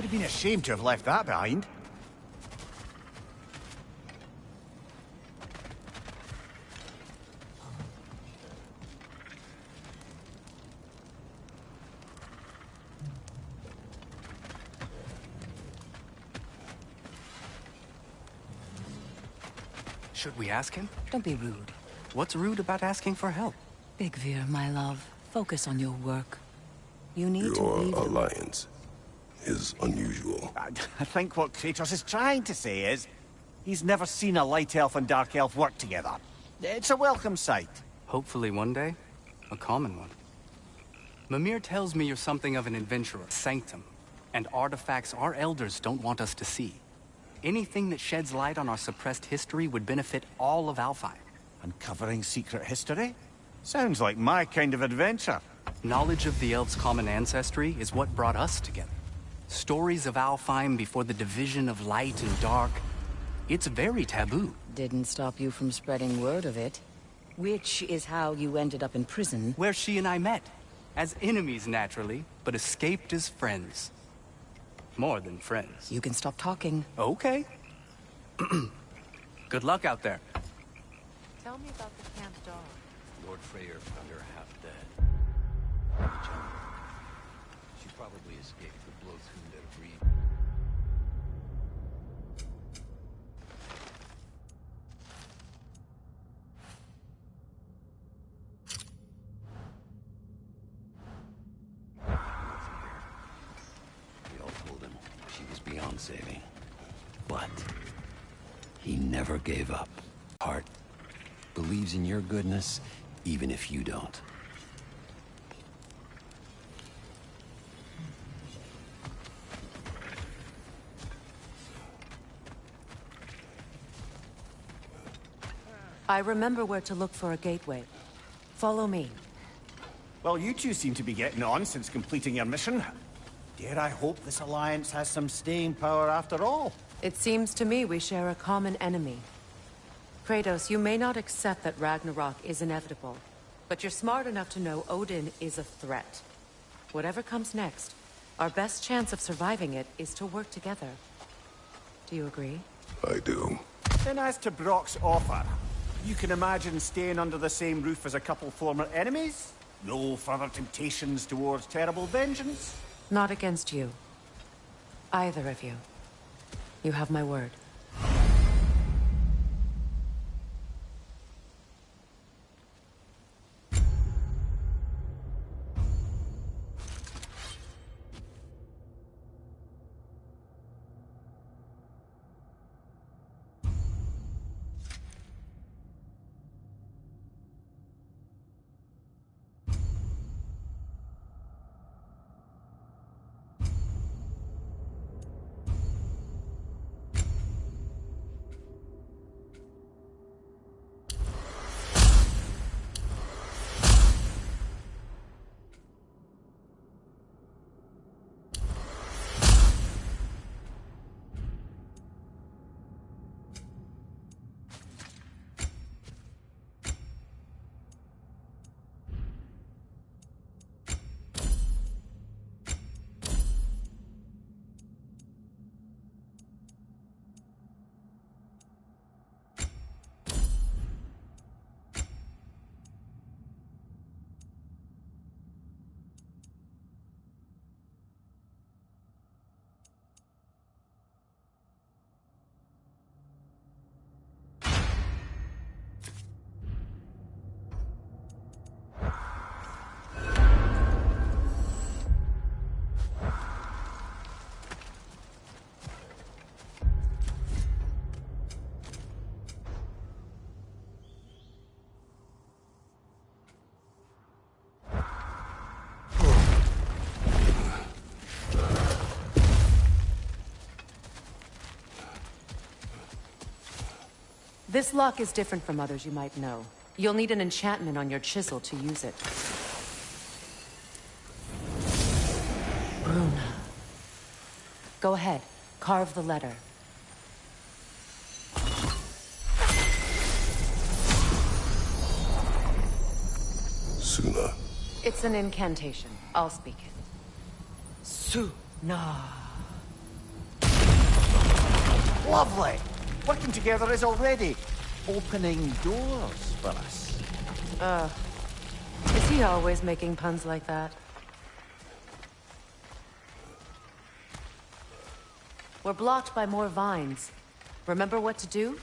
Would have been a shame to have left that behind. Should we ask him? Don't be rude. What's rude about asking for help? Big Veer, my love, focus on your work. You need to Your leave... alliance is unusual. I think what Kratos is trying to say is, he's never seen a Light Elf and Dark Elf work together. It's a welcome sight. Hopefully one day, a common one. Mimir tells me you're something of an adventurer, sanctum, and artifacts our elders don't want us to see. Anything that sheds light on our suppressed history would benefit all of Alfheim. Uncovering secret history? Sounds like my kind of adventure. Knowledge of the elves' common ancestry is what brought us together. Stories of Alfheim before the division of light and dark. It's very taboo. Didn't stop you from spreading word of it. Which is how you ended up in prison. Where she and I met. As enemies, naturally, but escaped as friends. More than friends. You can stop talking. Okay. Good luck out there. Tell me about the camp dog. Lord Freyr found her half dead. She probably escaped the blow through their breed. We all told him she was beyond saving. But he never gave up. Heart believes in your goodness, even if you don't. I remember where to look for a gateway. Follow me. Well, you two seem to be getting on since completing your mission. Dare I hope this alliance has some staying power after all? It seems to me we share a common enemy. Kratos, you may not accept that Ragnarok is inevitable, but you're smart enough to know Odin is a threat. Whatever comes next, our best chance of surviving it is to work together. Do you agree? I do. Then as to Brock's offer, you can imagine staying under the same roof as a couple former enemies? No further temptations towards terrible vengeance? Not against you. Either of you. You have my word. This lock is different from others you might know. You'll need an enchantment on your chisel to use it. Bruna. Go ahead. Carve the letter. Suna. It's an incantation. I'll speak it. Suna. Lovely! Working together is already opening doors for us. Is he always making puns like that? We're blocked by more vines. Remember what to do?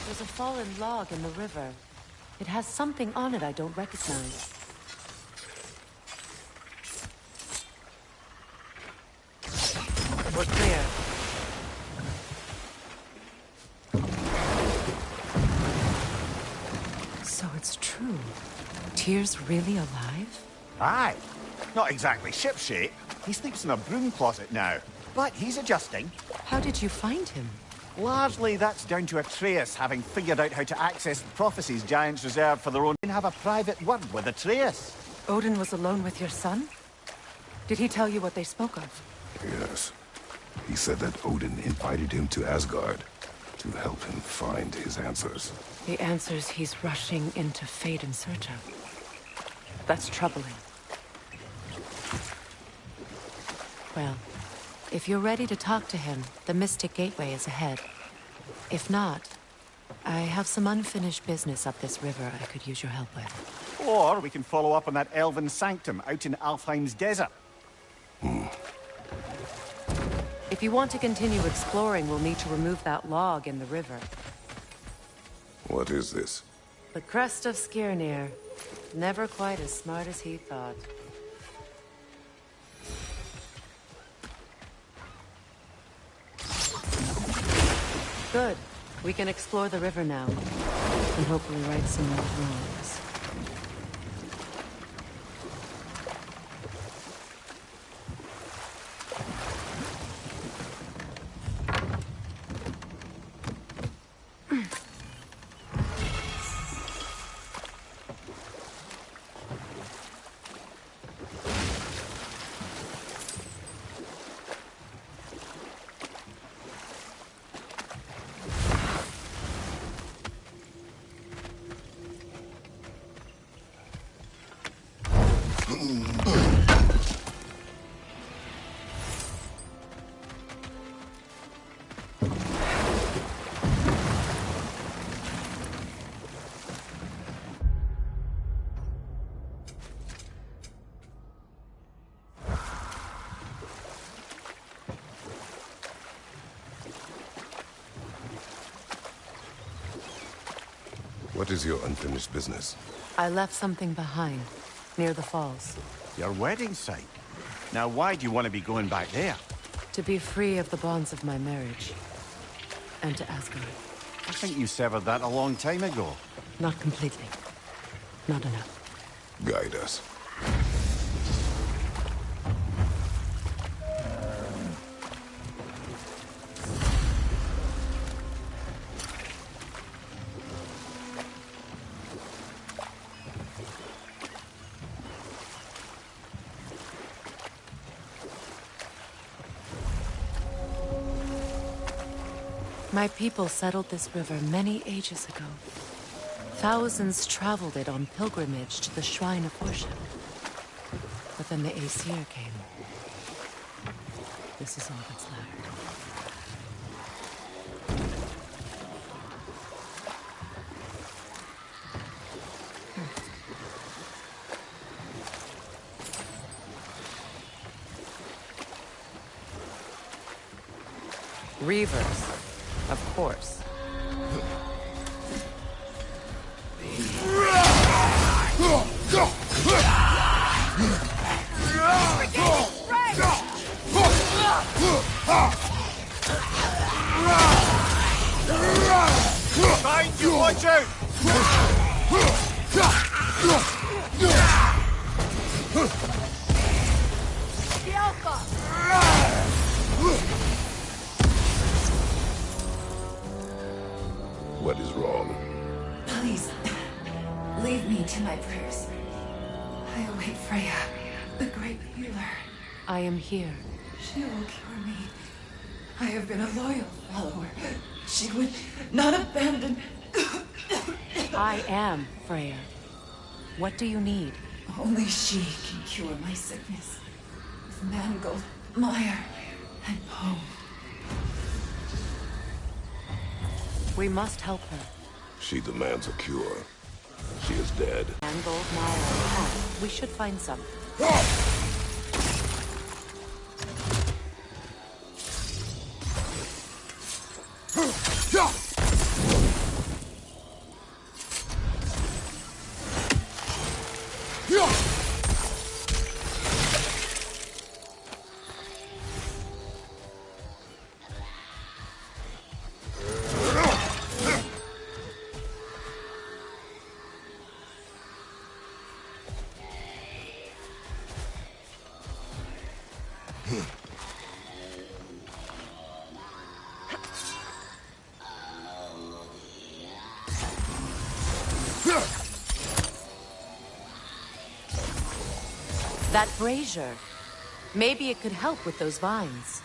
There's a fallen log in the river. It has something on it I don't recognize. We're clear. So it's true. Tyr's really alive? Aye. Not exactly shipshape. He sleeps in a broom closet now. But he's adjusting. How did you find him? Largely, that's down to Atreus having figured out how to access the prophecies giants reserve for their own and have a private word with Atreus. Odin was alone with your son? Did he tell you what they spoke of? Yes. He said that Odin invited him to Asgard to help him find his answers. The answers he's rushing into fate in search of. That's troubling. Well, if you're ready to talk to him, the Mystic Gateway is ahead. If not, I have some unfinished business up this river I could use your help with. Or we can follow up on that elven sanctum out in Alfheim's desert. If you want to continue exploring, we'll need to remove that log in the river. What is this? The crest of Skirnir. Never quite as smart as he thought. Good. We can explore the river now. And hopefully right some more wrongs. What is your unfinished business? I left something behind, near the falls. Your wedding site. Now, why do you want to be going back there? To be free of the bonds of my marriage. And to Asgard. I think you severed that a long time ago. Not completely. Not enough. Guide us. My people settled this river many ages ago. Thousands traveled it on pilgrimage to the shrine of worship. But then the Aesir came. This is all that's left. Reavers, of course. Behind you, watch out! to my prayers. I await Freya, the great healer. I am here. She will cure me. I have been a loyal follower. She would not abandon... I am Freya. What do you need? Only she can cure my sickness. With mangold, mire, and poem. We must help her. She demands a cure. She is dead. And gold mire and path. We should find some. That brazier. Maybe it could help with those vines.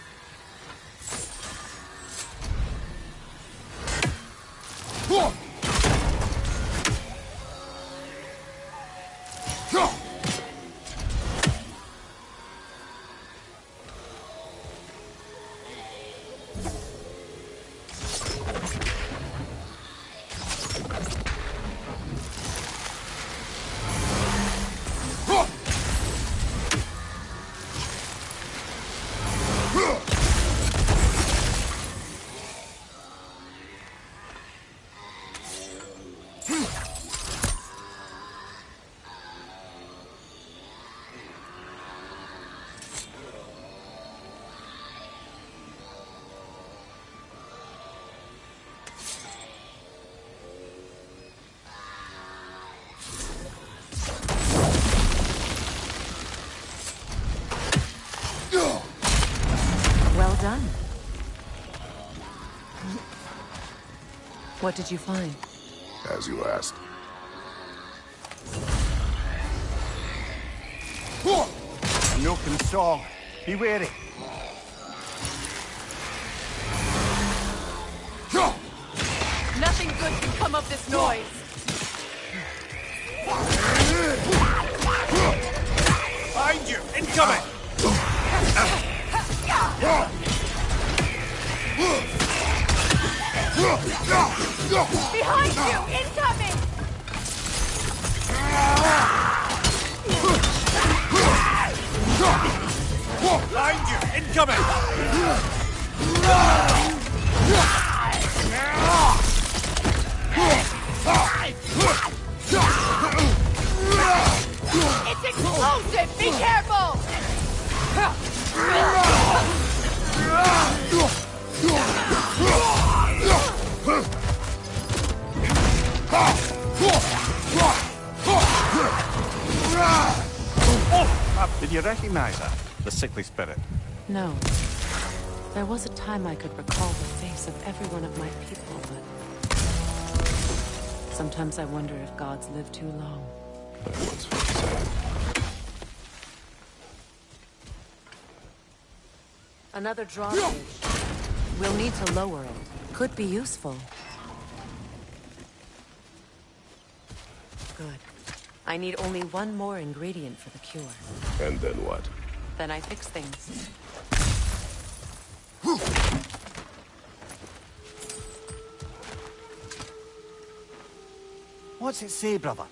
Well done. What did you find? As you asked. A milking song. Be wary. Nothing good can come of this noise. Find you! Incoming! Behind you! Incoming! Find you! Incoming! It's explosive! Be careful! Did you recognize her? The sickly spirit? No. There was a time I could recall the face of every one of my people, but... sometimes I wonder if gods live too long. I once felt sad. Another drawbridge. We'll need to lower it. Could be useful. Good. I need only one more ingredient for the cure. And then what? Then I fix things. What's it say, brother?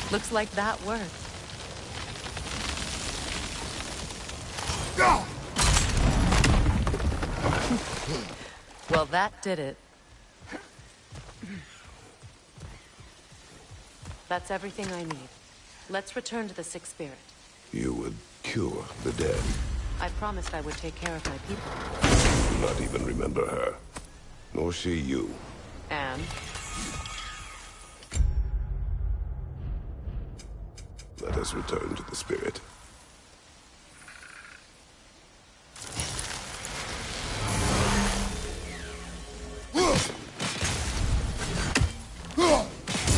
Looks like that worked. Well, that did it. That's everything I need. Let's return to the Sixth Spirit. You would cure the dead. I promised I would take care of my people. Do not even remember her. Nor she you. And? Let us return to the spirit.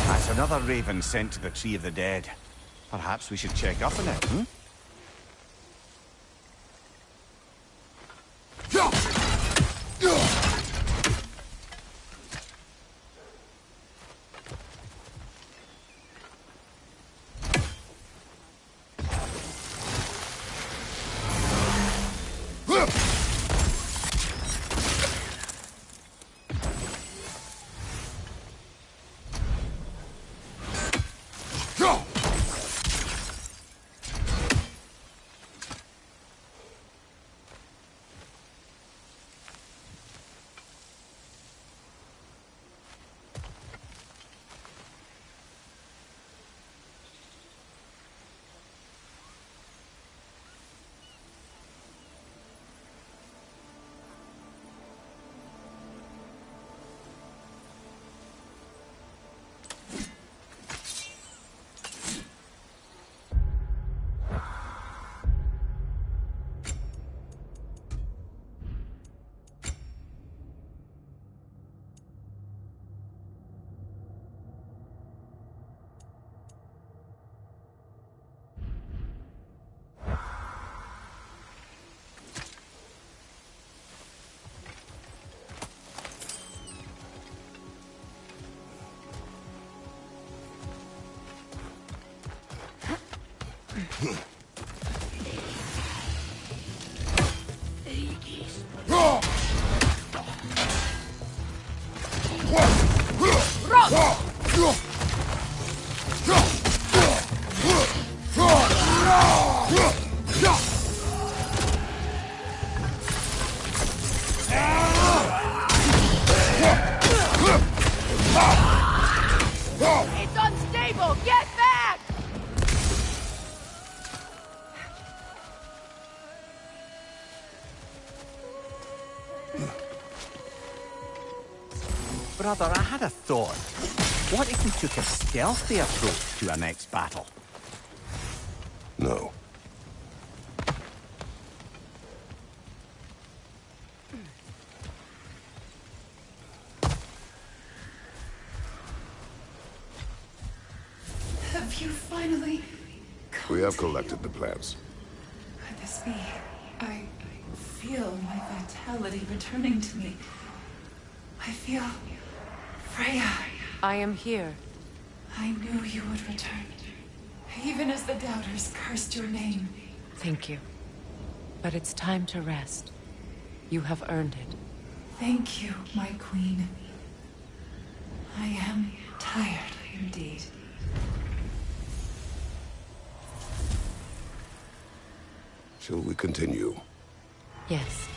That's another raven sent to the Tree of the Dead. Perhaps we should check up on it, hmm? It's unstable! Get back! Brother, I had a thought. What if we took a stealthy approach to our next battle? No. Have you finally... We have collected the plants. Could this be? I feel my vitality returning to me. I feel... Freya. I am here. I knew you would return. Even as the doubters cursed your name. Thank you. But it's time to rest. You have earned it. Thank you, my queen. I am tired indeed. Shall we continue? Yes.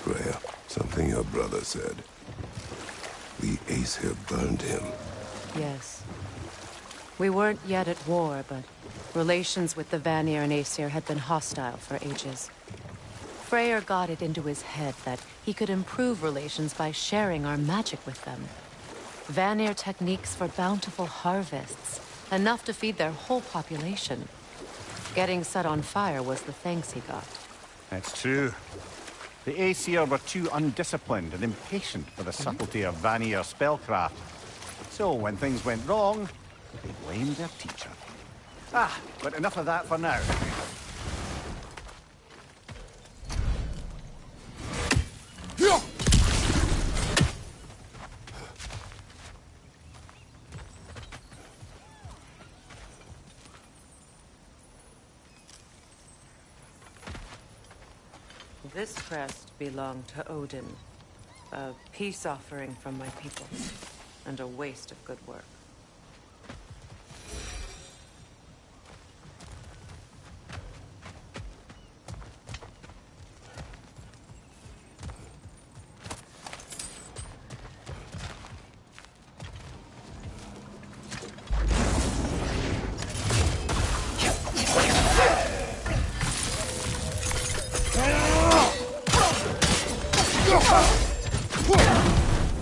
Freya, something your brother said. The Aesir burned him. Yes. We weren't yet at war, but relations with the Vanir and Aesir had been hostile for ages. Freyr got it into his head that he could improve relations by sharing our magic with them. Vanir techniques for bountiful harvests, enough to feed their whole population. Getting set on fire was the thanks he got. That's true. The Aesir were too undisciplined and impatient for the subtlety of Vanir spellcraft. So when things went wrong, they blamed their teacher. But enough of that for now. This crest belonged to Odin. A peace offering from my people. And a waste of good work.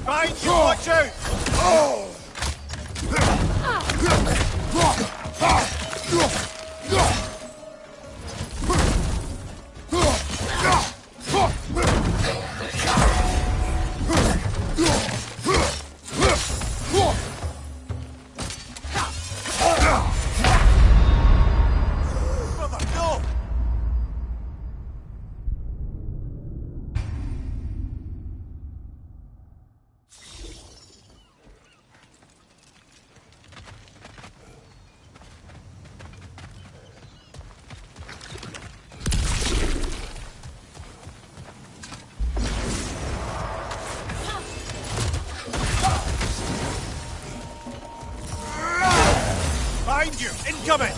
Right, you watch out! Brother, no! Behind you! Incoming!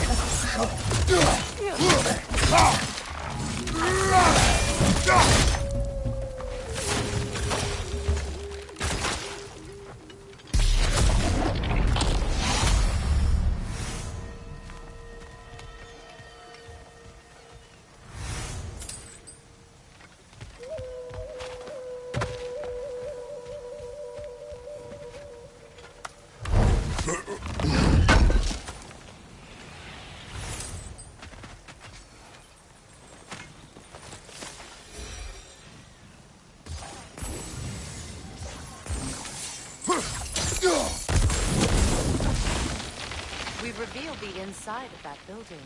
We've revealed the inside of that building.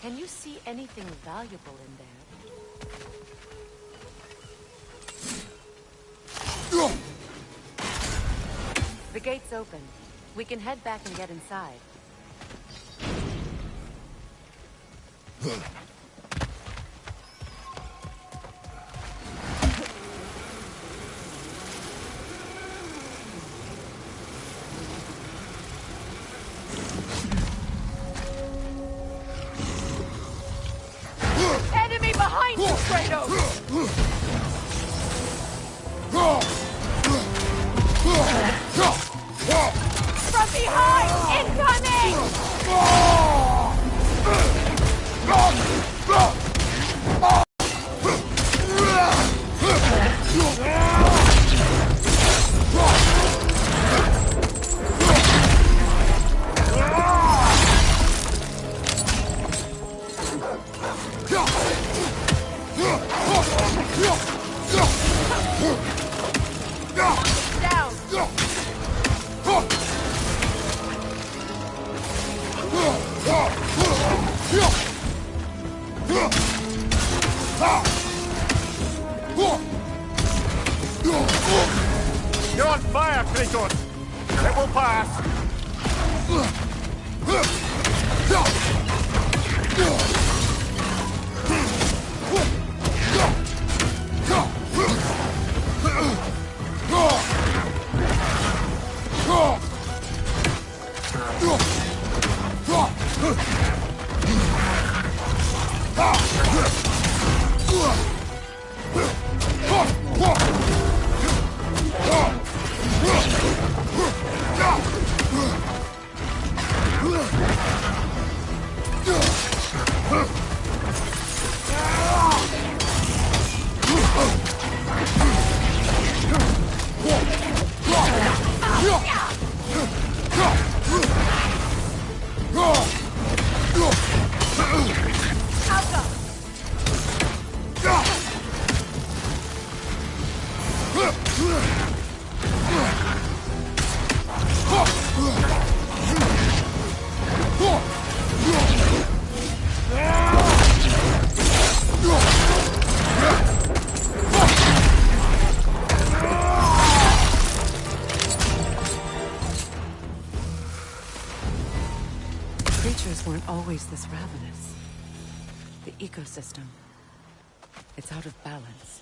Can you see anything valuable in there? The gate's open. We can head back and get inside. Enemy behind you, Kratos! From behind! Incoming! Down! You're on fire, Kratos! It will pass! Creatures weren't always this ravenous. The ecosystem. It's out of balance.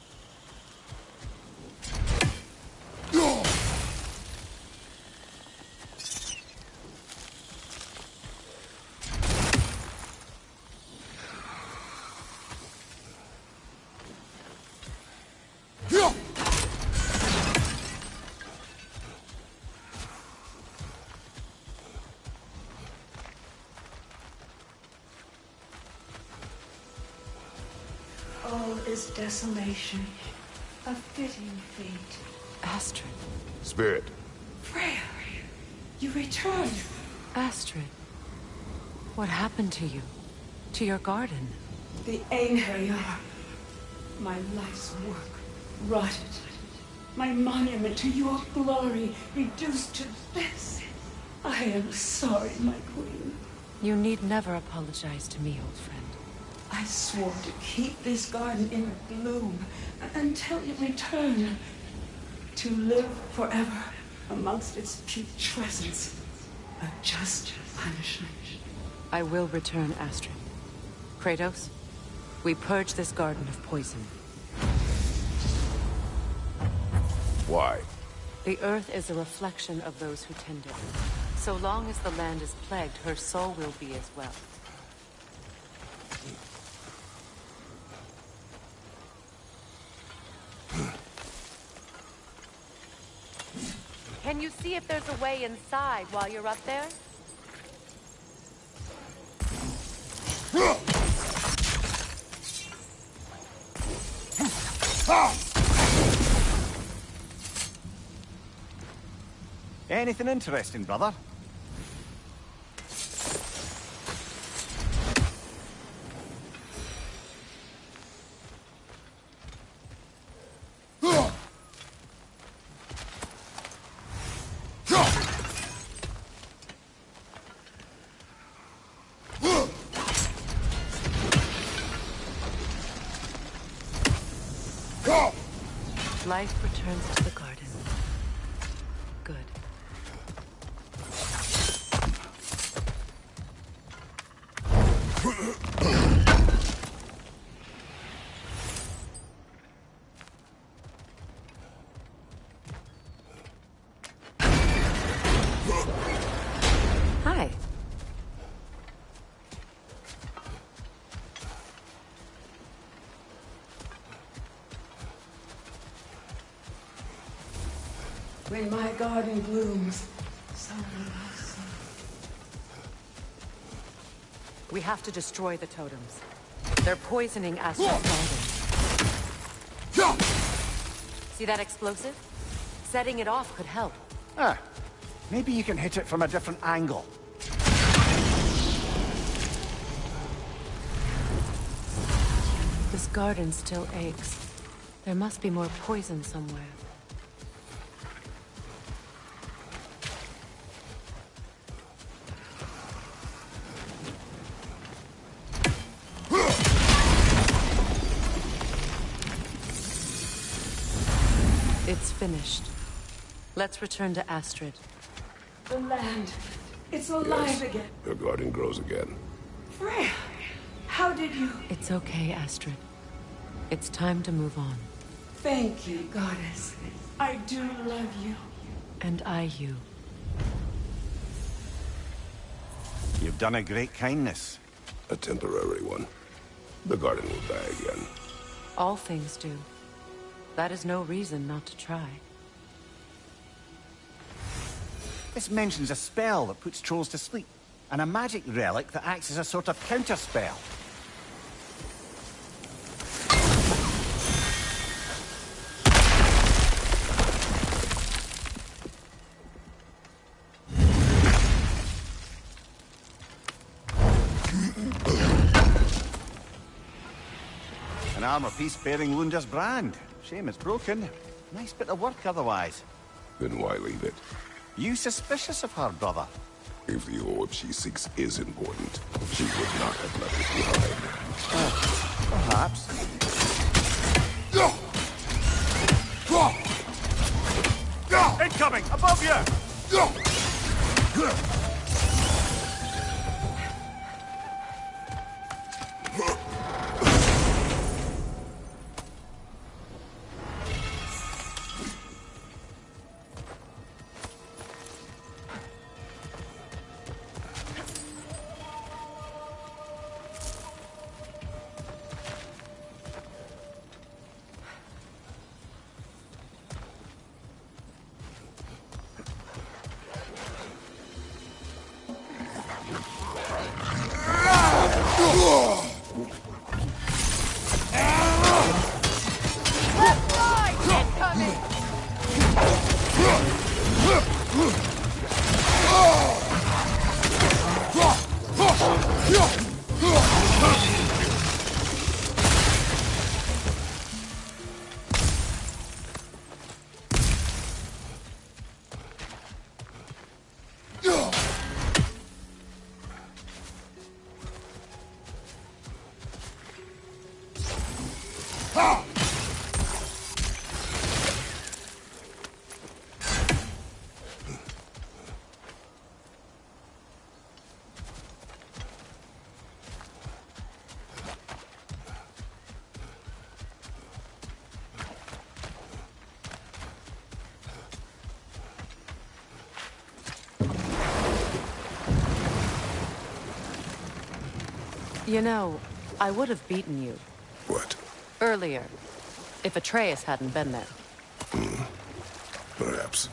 All is desolation. A fitting fate. Astrid. Spirit. Freya, you returned. Astrid. What happened to you? To your garden? The Einherjar. My life's work rotted. My monument to your glory reduced to this. I am sorry, my queen. You need never apologize to me, old friend. I swore to keep this garden in bloom until you return. To live forever amongst its putrescence. A just punishment. I will return, Astrid. Kratos, we purge this garden of poison. Why? The earth is a reflection of those who tend it. So long as the land is plagued, her soul will be as well. Can you see if there's a way inside while you're up there? Anything interesting, brother? Life returns to the garden. Good. Hi. When my garden blooms, someone will see. We have to destroy the totems. They're poisoning Astrid's garden. See that explosive? Setting it off could help. Ah, maybe you can hit it from a different angle. This garden still aches. There must be more poison somewhere. It's finished. Let's return to Astrid. The land, it's alive Yes. again. Her garden grows again. Freya, how did you... It's okay, Astrid. It's time to move on. Thank you, goddess. I do love you. And I you. You've done a great kindness. A temporary one. The garden will die again. All things do. That is no reason not to try. This mentions a spell that puts trolls to sleep, and a magic relic that acts as a sort of counter-spell. An armor piece bearing Lunda's brand. Shame it's broken. Nice bit of work otherwise. Then why leave it? You suspicious of her, brother? If the orb she seeks is important, she would not have left it behind. Perhaps. Incoming! Above you! Left side! Incoming! You know, I would have beaten you What? earlier, if Atreus hadn't been there. Perhaps.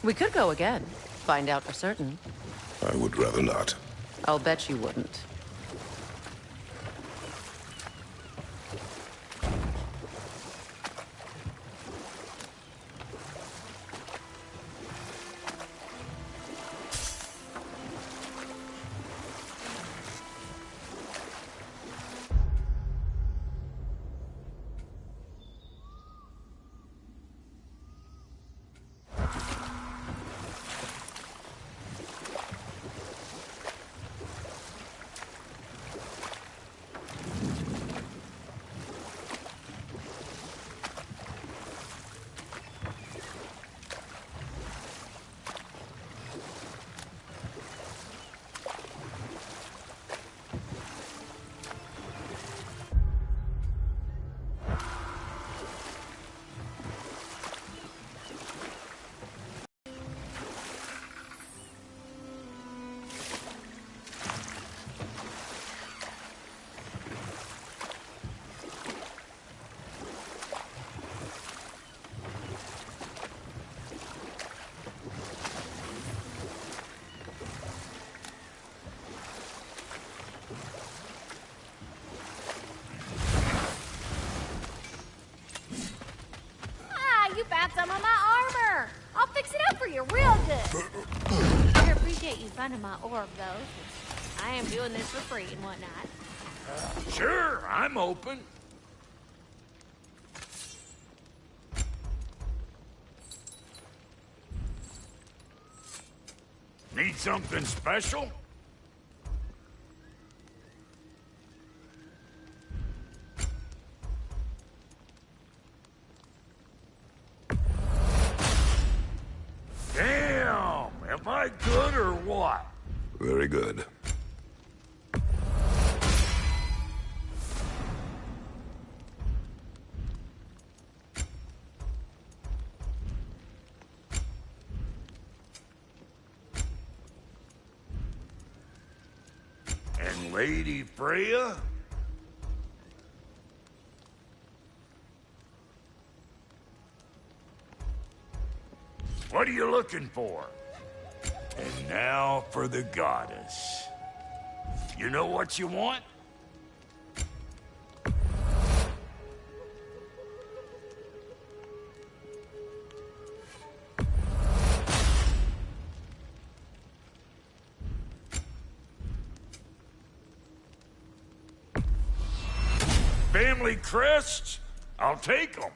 We could go again, find out for certain. I would rather not. I'll bet you wouldn't. You found some of my armor! I'll fix it up for you real good! I appreciate you finding my orb, though. I am doing this for free and whatnot. Sure, I'm open. Need something special? Damn! Am I good or what? Very good. And Lady Freya? What are you looking for? And now for the goddess. You know what you want? Family crests? I'll take them.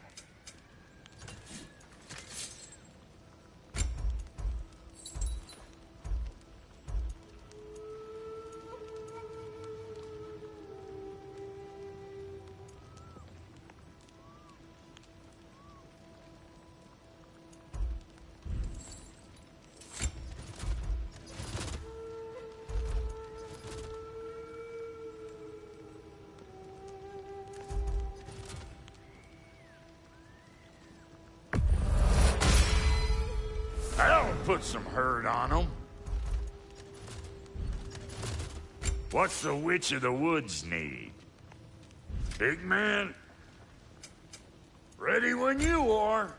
That'll put some hurt on them. What's the Witch of the Woods need? Big man? Ready when you are.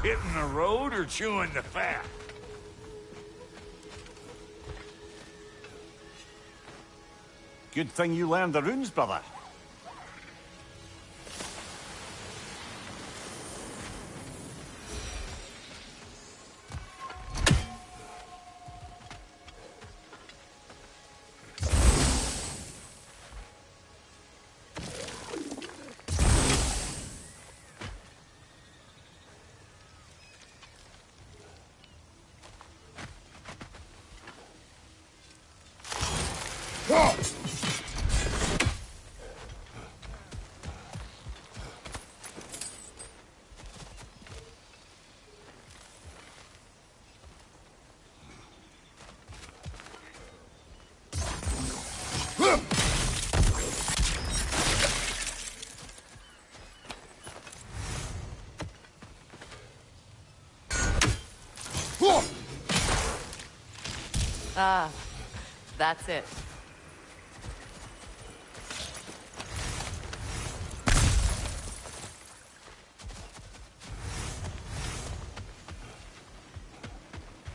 Hitting the road or chewing the fat? Good thing you learned the runes, brother. Ah, that's it.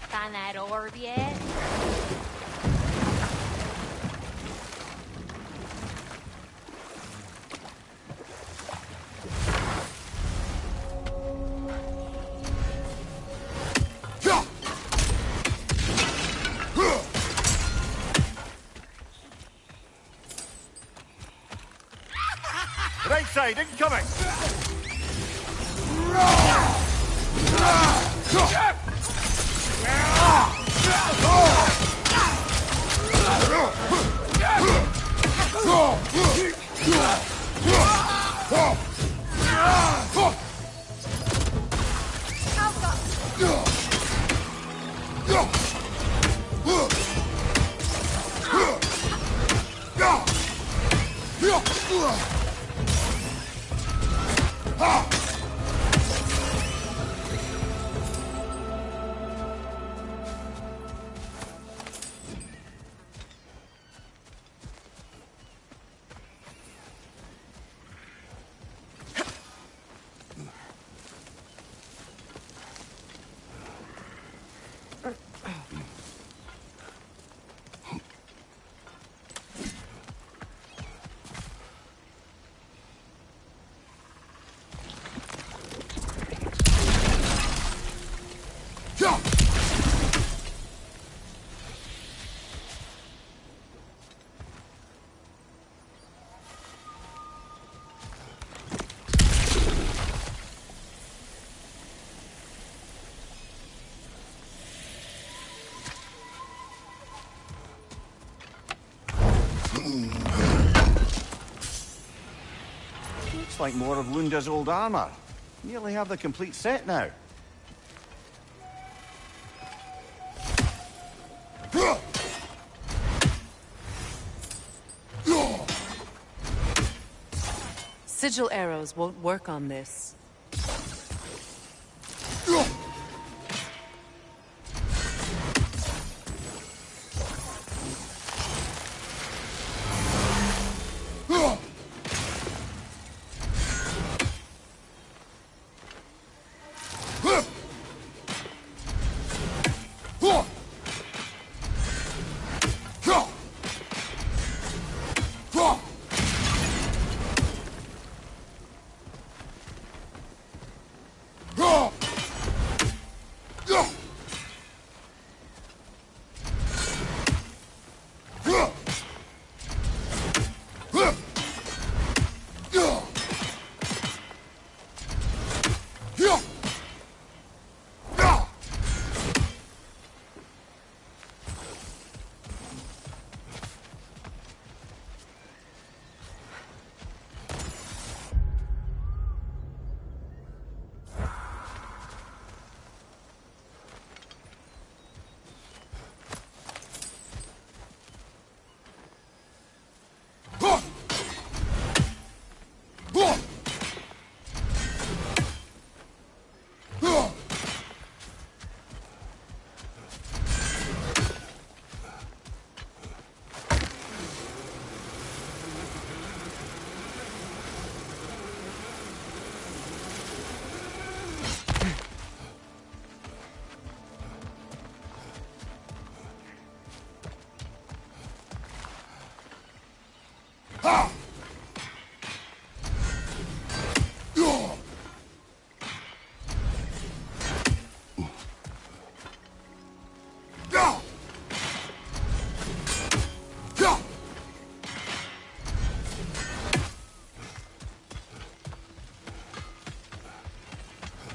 Find that orb yet? Right side, incoming! Looks like more of Lunda's old armor. Nearly have the complete set now. Sigil arrows won't work on this.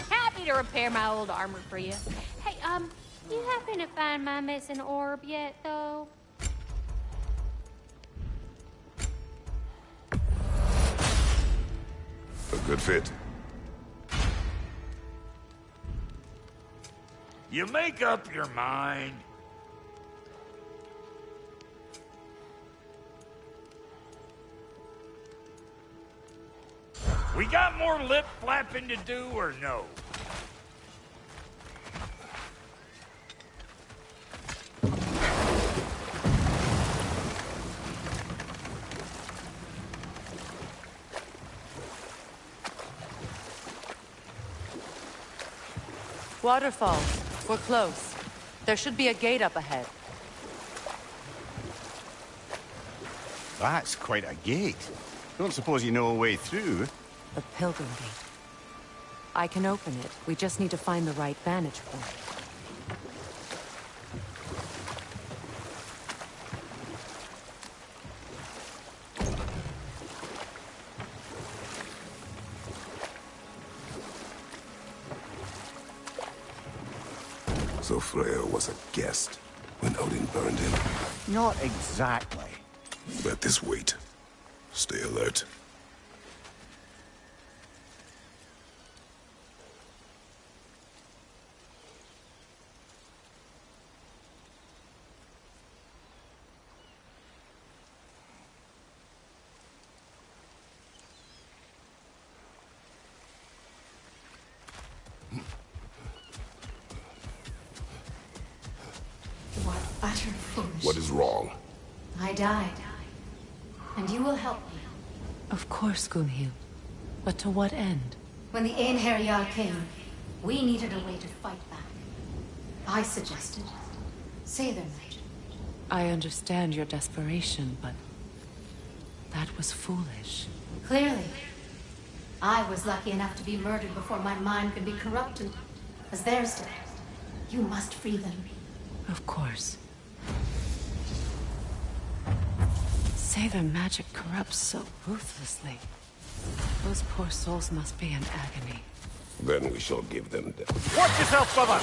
Happy to repair my old armor for you. Hey, you happen to find my missing orb yet, though? A good fit. You make up your mind. We got more lip flapping to do or no? Waterfall. We're close. There should be a gate up ahead. That's quite a gate. Don't suppose you know a way through? The Pilgrim Gate. I can open it. We just need to find the right vantage point. So Freya was a guest when Odin burned him. Not exactly. Let this wait. Stay alert. What utter foolishness. What is wrong? I died. And you will help me. Of course, Gunhild. But to what end? When the Einherjar came, we needed a way to fight back. I suggested, say their magic. I understand your desperation, but that was foolish. Clearly. I was lucky enough to be murdered before my mind could be corrupted, as theirs did. You must free them. Of course. Say their magic corrupts so ruthlessly. Those poor souls must be in agony. Then we shall give them death. Watch yourself, brother!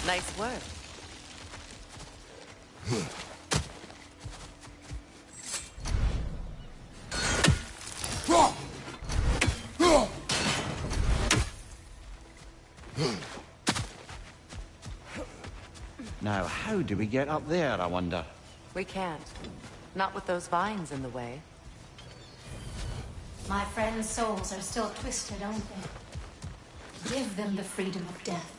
Nice work. Now, how do we get up there, I wonder? We can't. Not with those vines in the way. My friends' souls are still twisted, aren't they? Give them the freedom of death.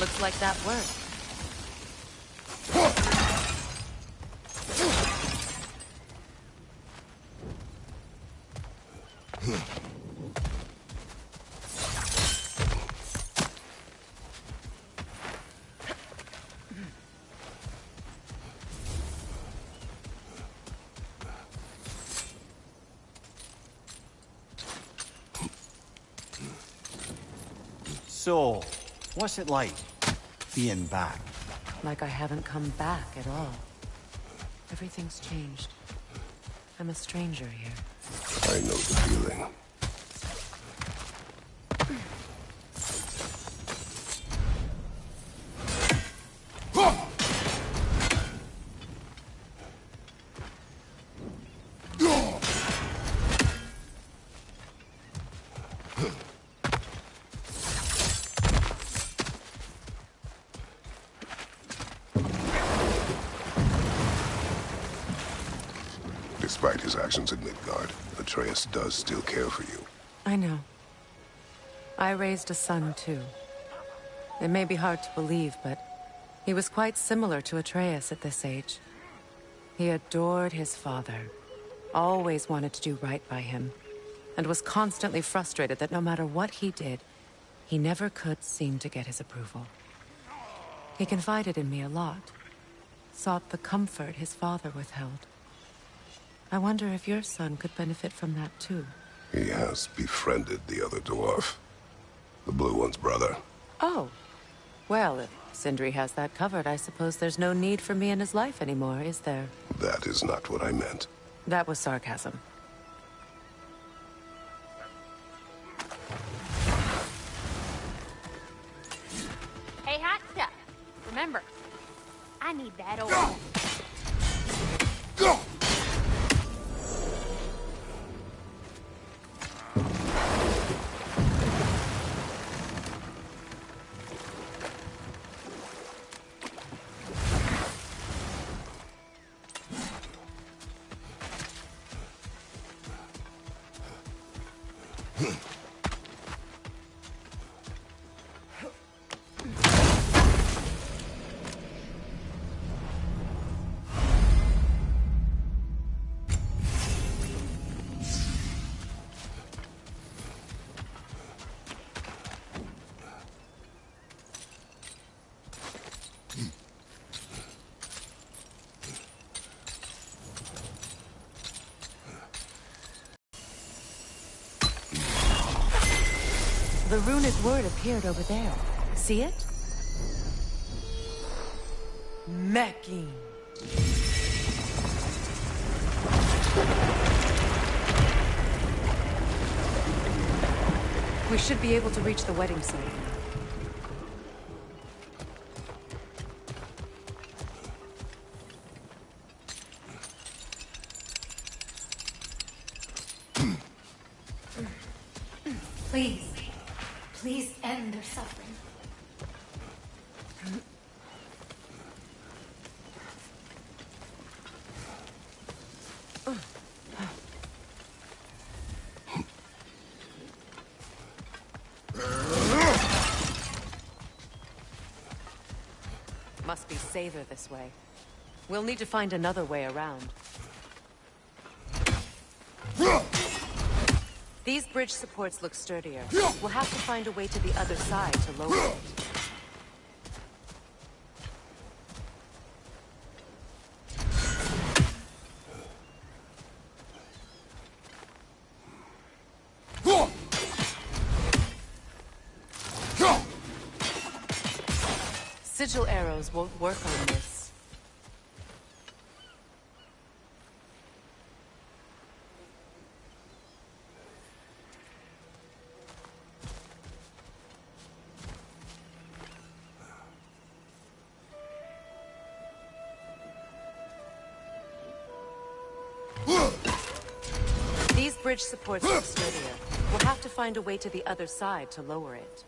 Looks like that worked. So, what's it like, being back? Like I haven't come back at all. Everything's changed. I'm a stranger here. I know the feeling. Despite his actions in Midgard, Atreus does still care for you. I know. I raised a son, too. It may be hard to believe, but he was quite similar to Atreus at this age. He adored his father, always wanted to do right by him, and was constantly frustrated that no matter what he did, he never could seem to get his approval. He confided in me a lot, sought the comfort his father withheld. I wonder if your son could benefit from that, too. He has befriended the other dwarf. The blue one's brother. Oh. Well, if Sindri has that covered, I suppose there's no need for me in his life anymore, is there? That is not what I meant. That was sarcasm. Hey, hot stuff. Remember, I need that old... Go! The runic word appeared over there. See it? Mecking. We should be able to reach the wedding site now. Please. Please end their suffering. Must be safer this way. We'll need to find another way around. These bridge supports look sturdier. We'll have to find a way to the other side to lower it. Sigil arrows won't work on this. These bridge supports look sturdier. We'll have to find a way to the other side to lower it.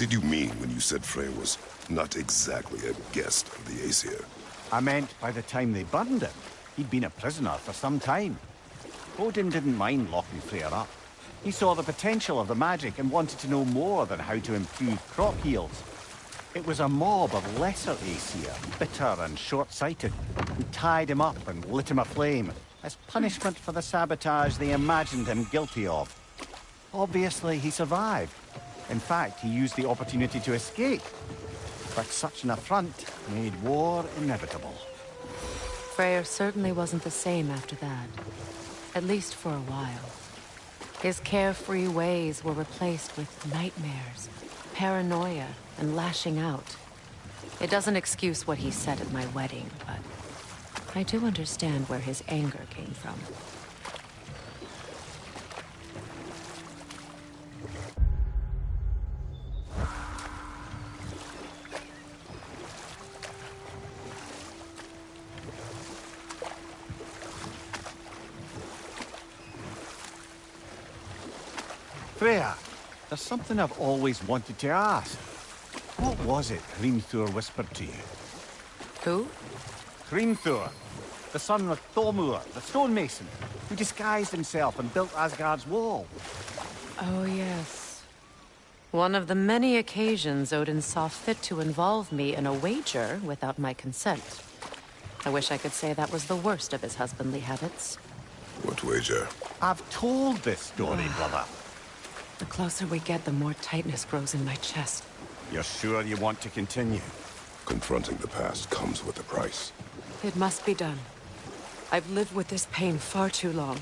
did you mean when you said Freya was not exactly a guest of the Aesir? I meant by the time they burned him, he'd been a prisoner for some time. Odin didn't mind locking Freya up. He saw the potential of the magic and wanted to know more than how to improve crop yields. It was a mob of lesser Aesir, bitter and short-sighted, who tied him up and lit him aflame as punishment for the sabotage they imagined him guilty of. Obviously, he survived. In fact, he used the opportunity to escape. But such an affront made war inevitable. Freyr certainly wasn't the same after that. At least for a while. His carefree ways were replaced with nightmares, paranoia, and lashing out. It doesn't excuse what he said at my wedding, but I do understand where his anger came from. Freya, there's something I've always wanted to ask. What was it Hrimthur whispered to you? Who? Hrimthur, the son of Thormur, the stonemason, who disguised himself and built Asgard's wall. Oh, yes. One of the many occasions Odin saw fit to involve me in a wager without my consent. I wish I could say that was the worst of his husbandly habits. What wager? I've told this story, brother. The closer we get, the more tightness grows in my chest. You're sure you want to continue? Confronting the past comes with a price. It must be done. I've lived with this pain far too long.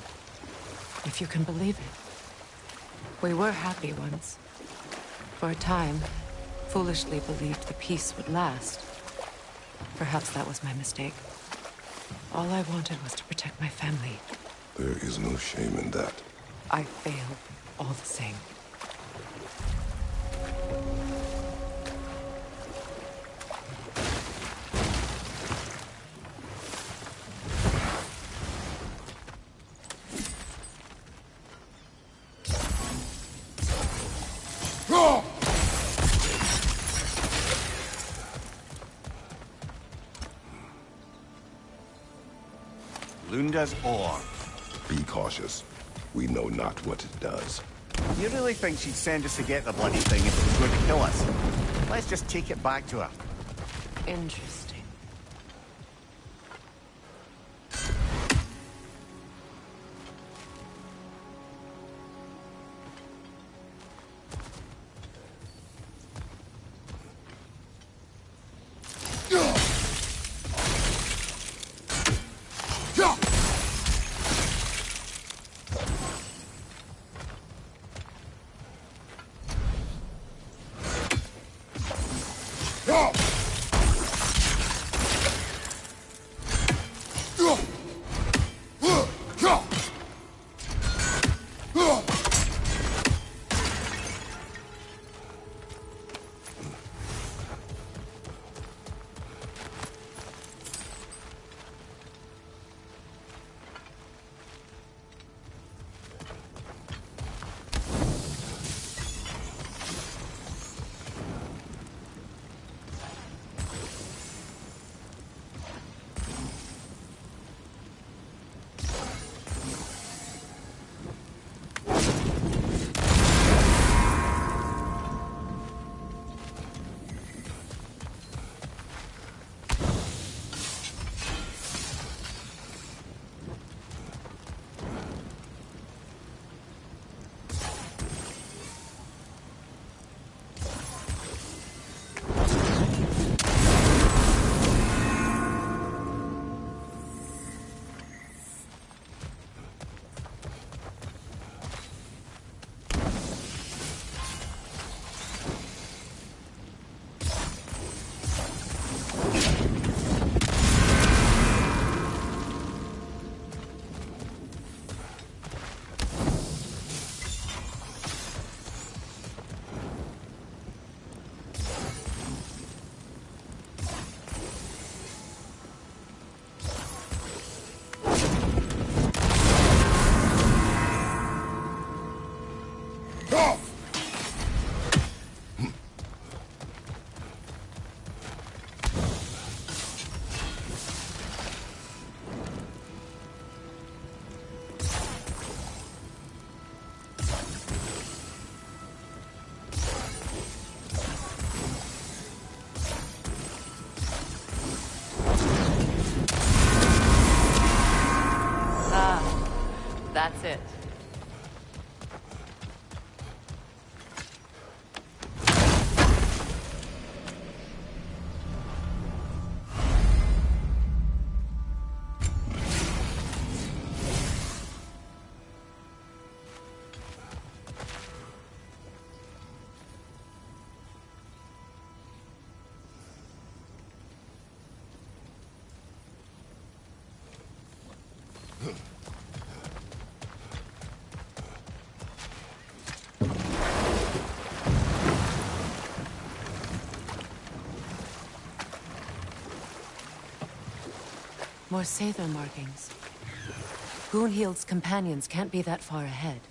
If you can believe it. We were happy once. For a time, foolishly believed the peace would last. Perhaps that was my mistake. All I wanted was to protect my family. There is no shame in that. I failed, all the same. Lunda's ore. Be cautious. We know not what it does. You really think she'd send us to get the bloody thing if it was going to kill us? Let's just take it back to her. Interesting. Sit. More Sather markings. Goonhild's companions can't be that far ahead.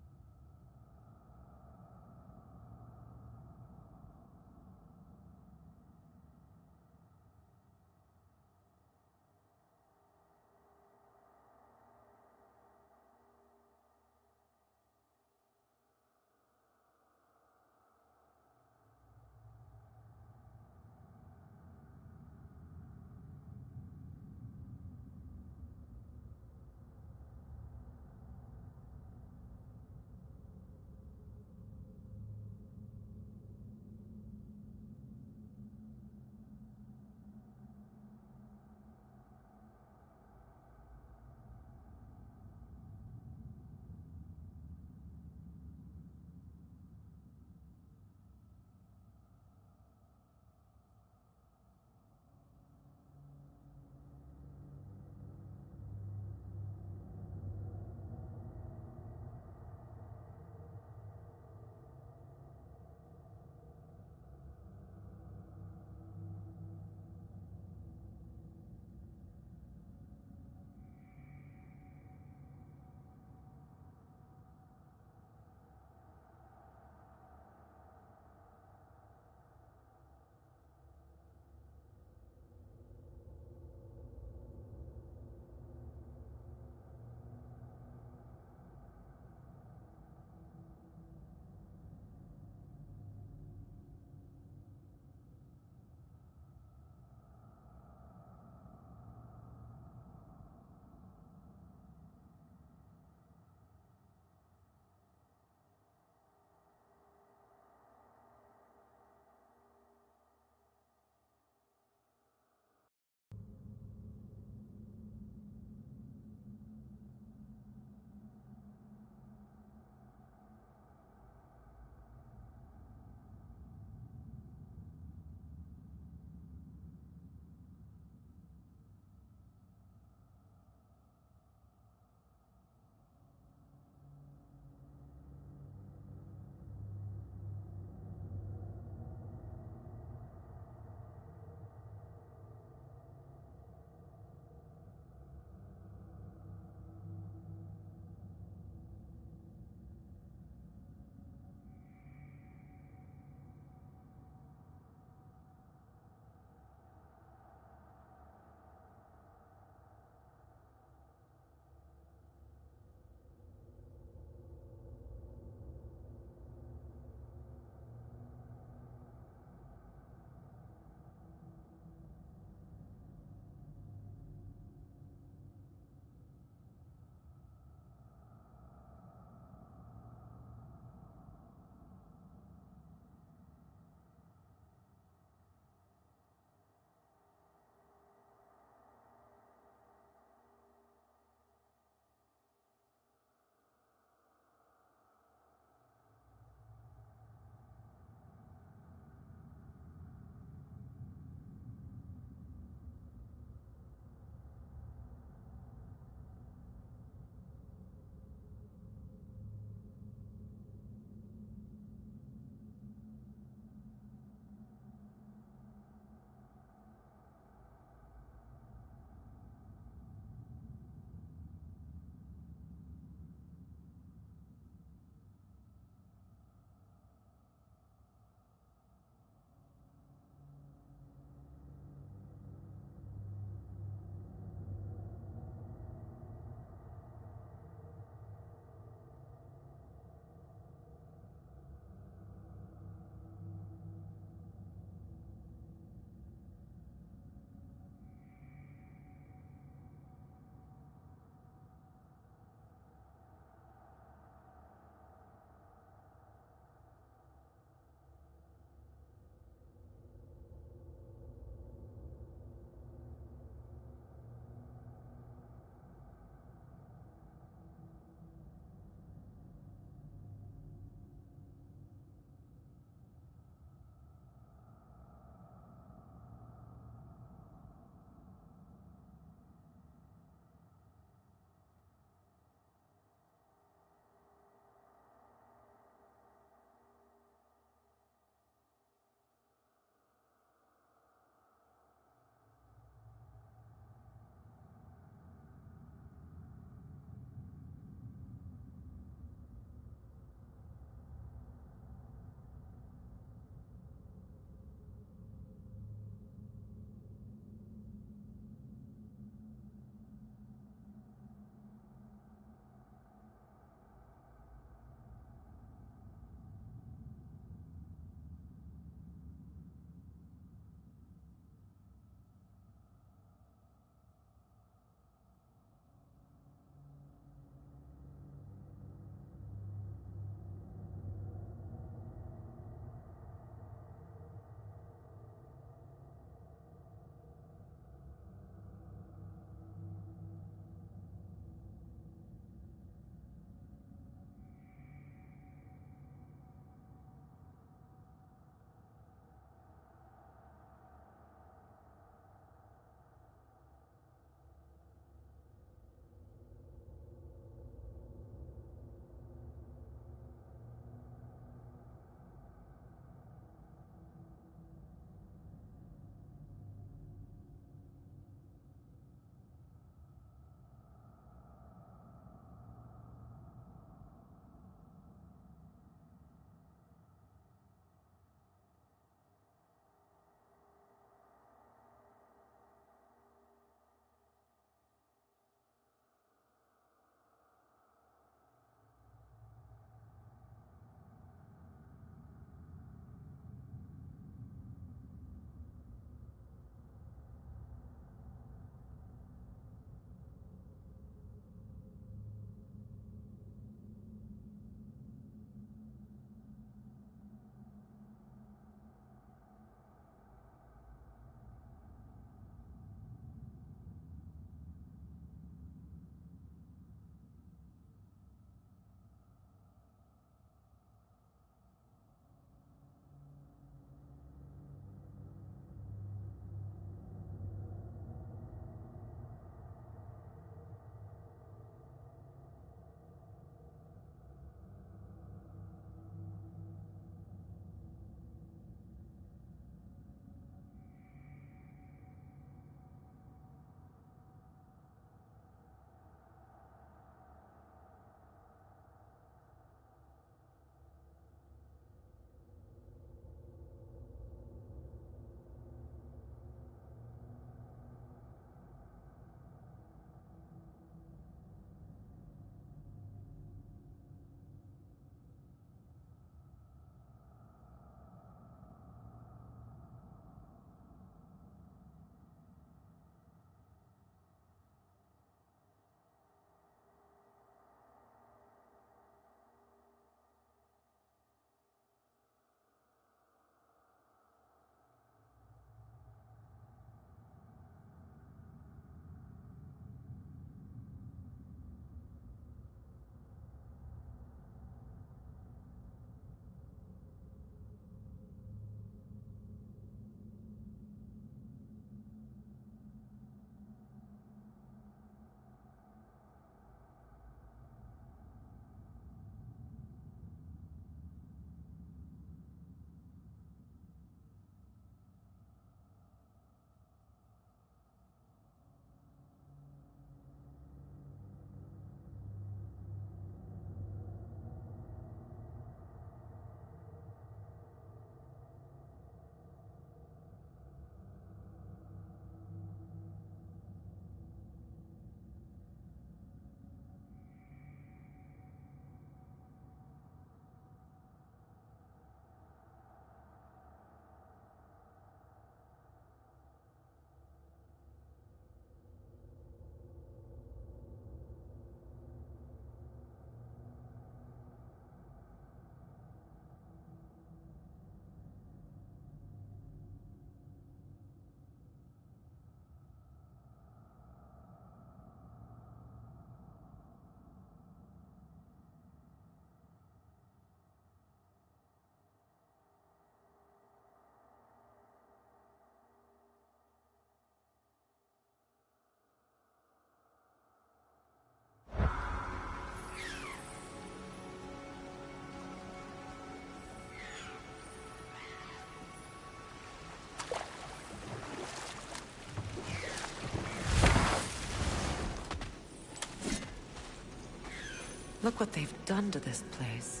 Look what they've done to this place.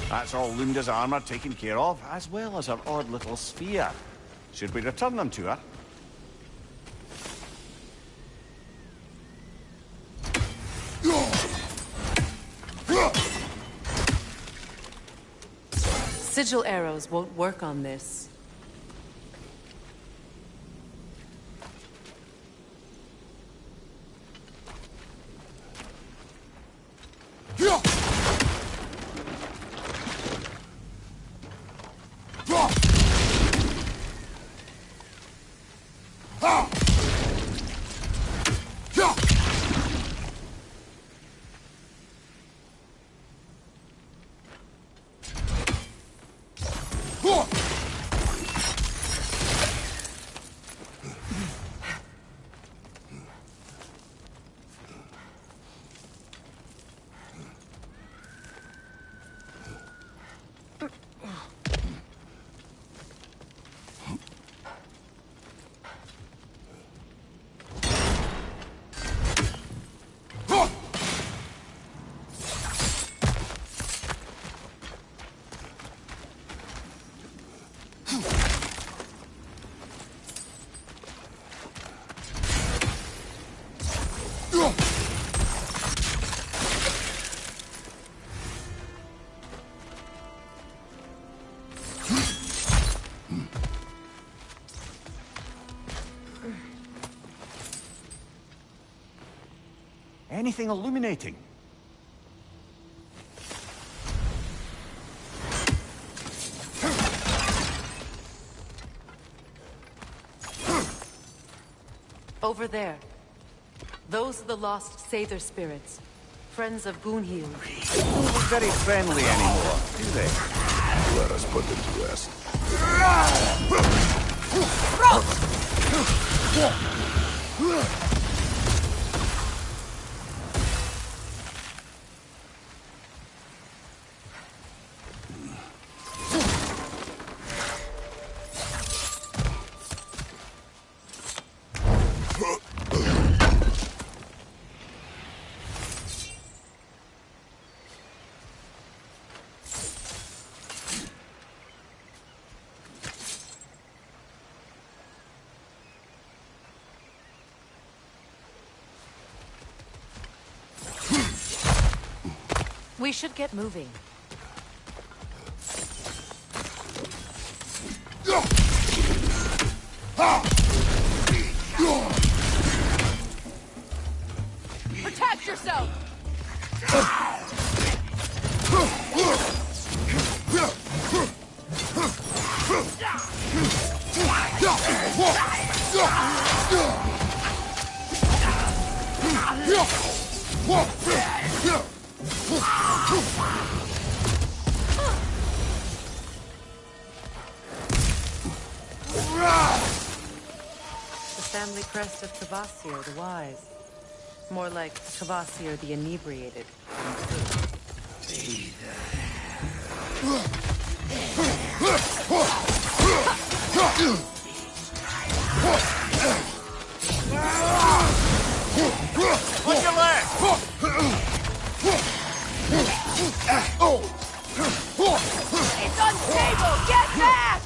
That's all Lunda's armor taken care of, as well as her odd little sphere. Should we return them to her? Sigil arrows won't work on this. Anything illuminating? Over there. Those are the lost Sather spirits. Friends of Gunhil. They don't look very friendly anymore, do they? Let us put them to rest. We should get moving. Protect yourself! The family crest of Kvasir the Wise. More like Kvasir the Inebriated. On your left! It's unstable! Get back!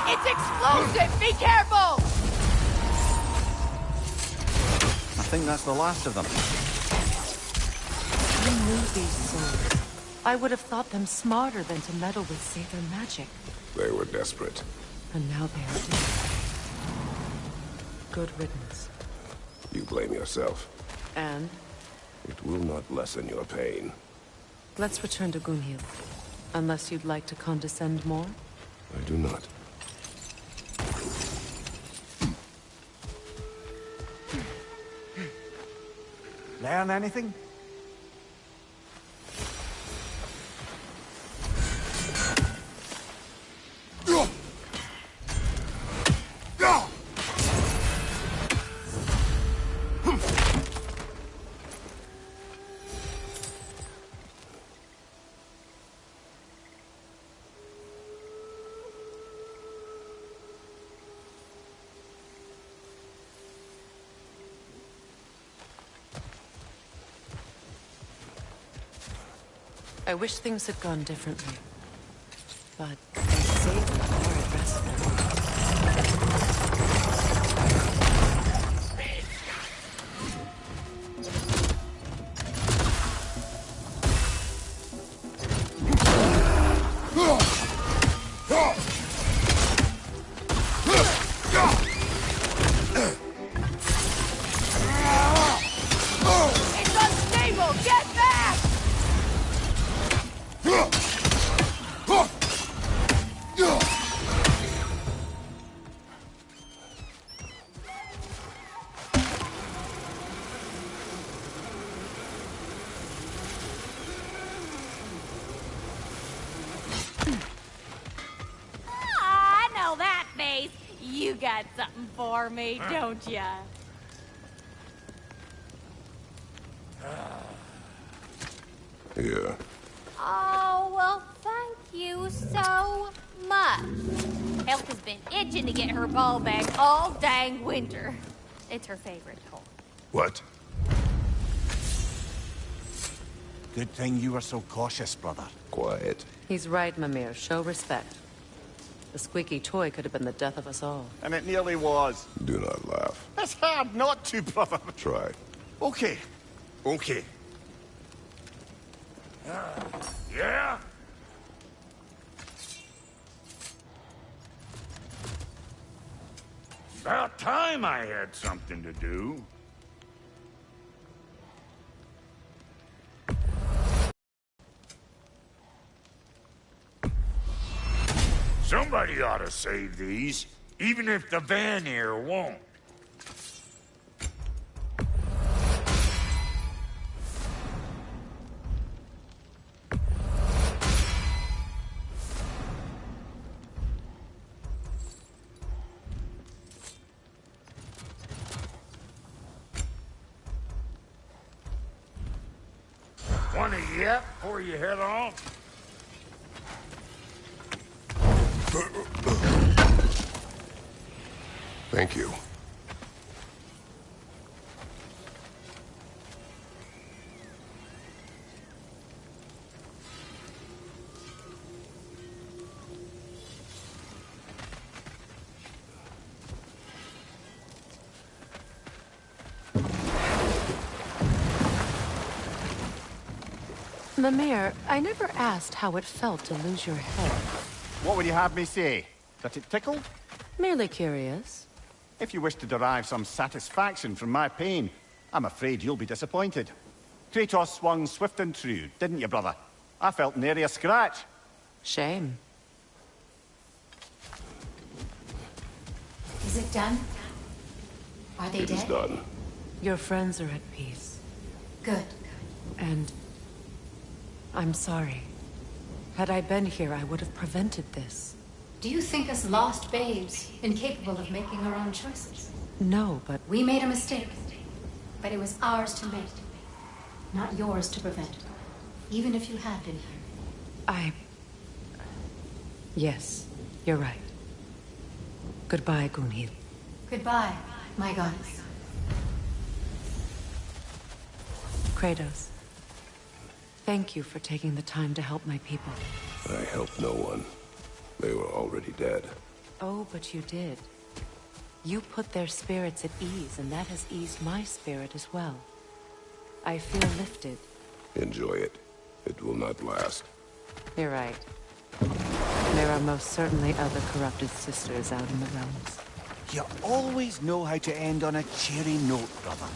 It's explosive! Be careful! I think that's the last of them. I knew these souls. I would have thought them smarter than to meddle with Saber magic. They were desperate. And now they are dead. Good riddance. You blame yourself. And It will not lessen your pain. let's return to Gunhild. Unless you'd like to condescend more? I do not. Learn anything? I wish things had gone differently. But they saved the horrid rest It's unstable! Get back! I know that face. You got something for me, don't ya? Here. Oh, well, thank you so much. Elk has been itching to get her ball back all dang winter. It's her favorite toy. What? Good thing you were so cautious, brother. Quiet. He's right, Mimir. Show respect. The squeaky toy could have been the death of us all. And it nearly was. Do not laugh. It's hard not to, brother. Try. Okay. Okay. Yeah? About time I had something to do. Somebody ought to save these, even if the Vanir won't. Want a yep before you head off? Thank you. Mimir, I never asked how it felt to lose your head. What would you have me say? That it tickled? Merely curious. If you wish to derive some satisfaction from my pain, I'm afraid you'll be disappointed. Kratos swung swift and true, didn't you, brother? I felt nary a scratch. Shame. Is it done? Are they It is dead? done. Your friends are at peace. Good. And I'm sorry. Had I been here, I would have prevented this. Do you think us lost babes, incapable of making our own choices? No, but We made a mistake, but it was ours to make, not yours to prevent. Even if you had been here. Yes, you're right. Goodbye, Gunhild. Goodbye, my goddess. Kratos. Thank you for taking the time to help my people. I helped no one. They were already dead. Oh, but you did. You put their spirits at ease, and that has eased my spirit as well. I feel lifted. Enjoy it. It will not last. You're right. There are most certainly other corrupted sisters out in the realms. You always know how to end on a cheery note, brother.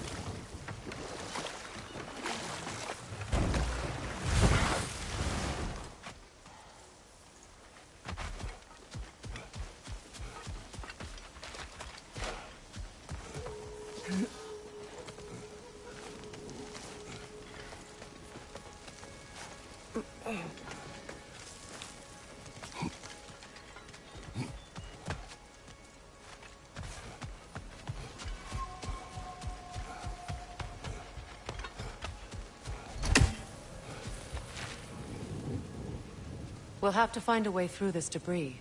We'll have to find a way through this debris.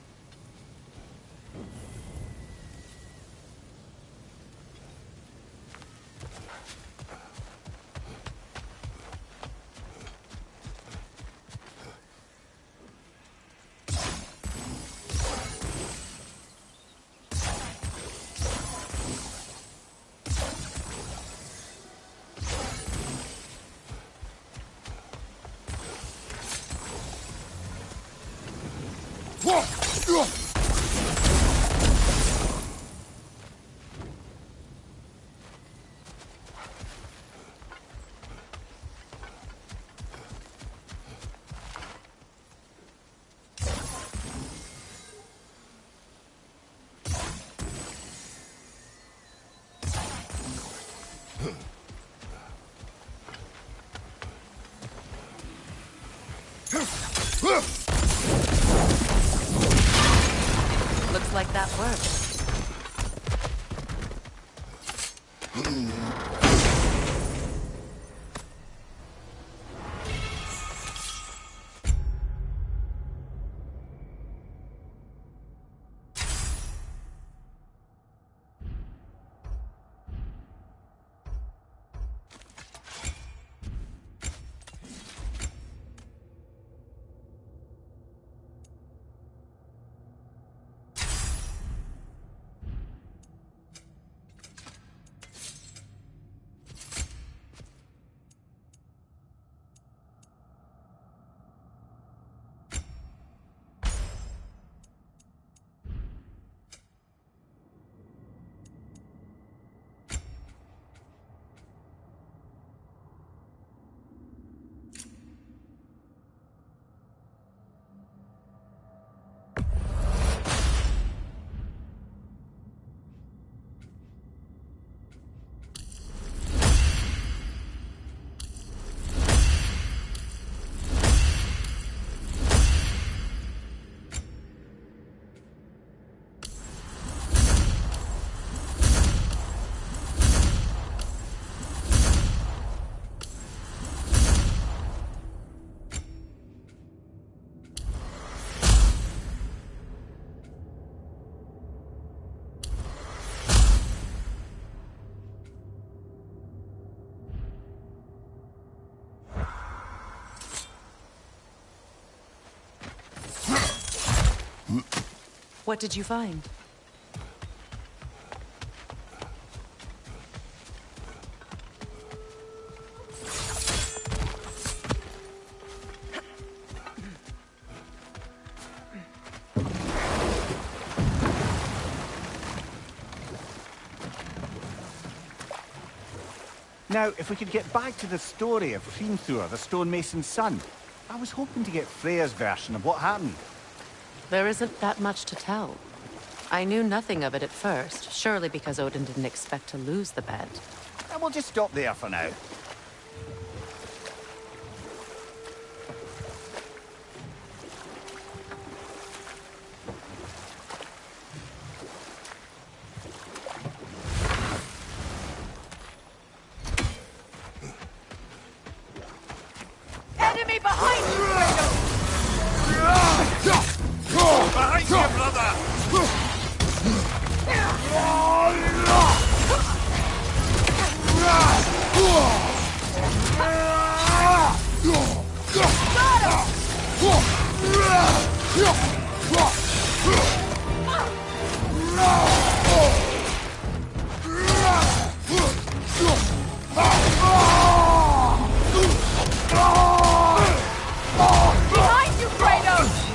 Looks like that worked. What did you find? Now, if we could get back to the story of Hrimthur, the stonemason's son. I was hoping to get Freya's version of what happened. There isn't that much to tell. I knew nothing of it at first, surely because Odin didn't expect to lose the bet. And we'll just stop there for now. Enemy behind you, Behind you, brother! Behind you, Kratos!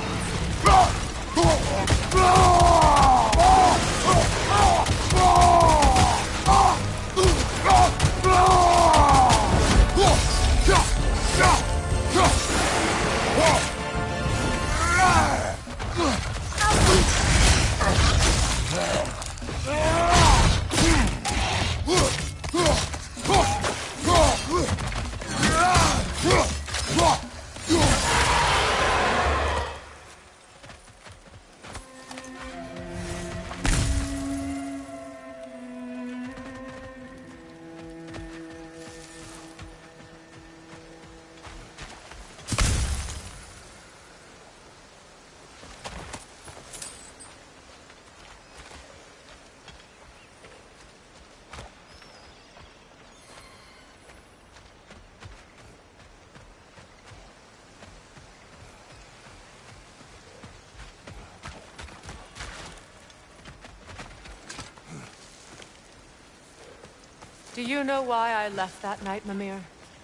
Do you know why I left that night, Mimir?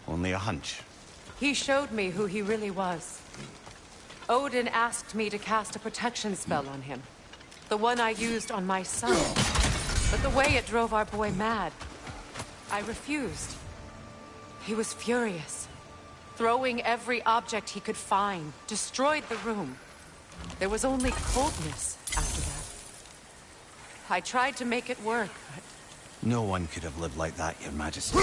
Only a hunch. He showed me who he really was. Odin asked me to cast a protection spell on him. The one I used on my son. But the way it drove our boy mad, I refused. He was furious. Throwing every object he could find, destroyed the room. There was only coldness after that. I tried to make it work, but No one could have lived like that, Your Majesty.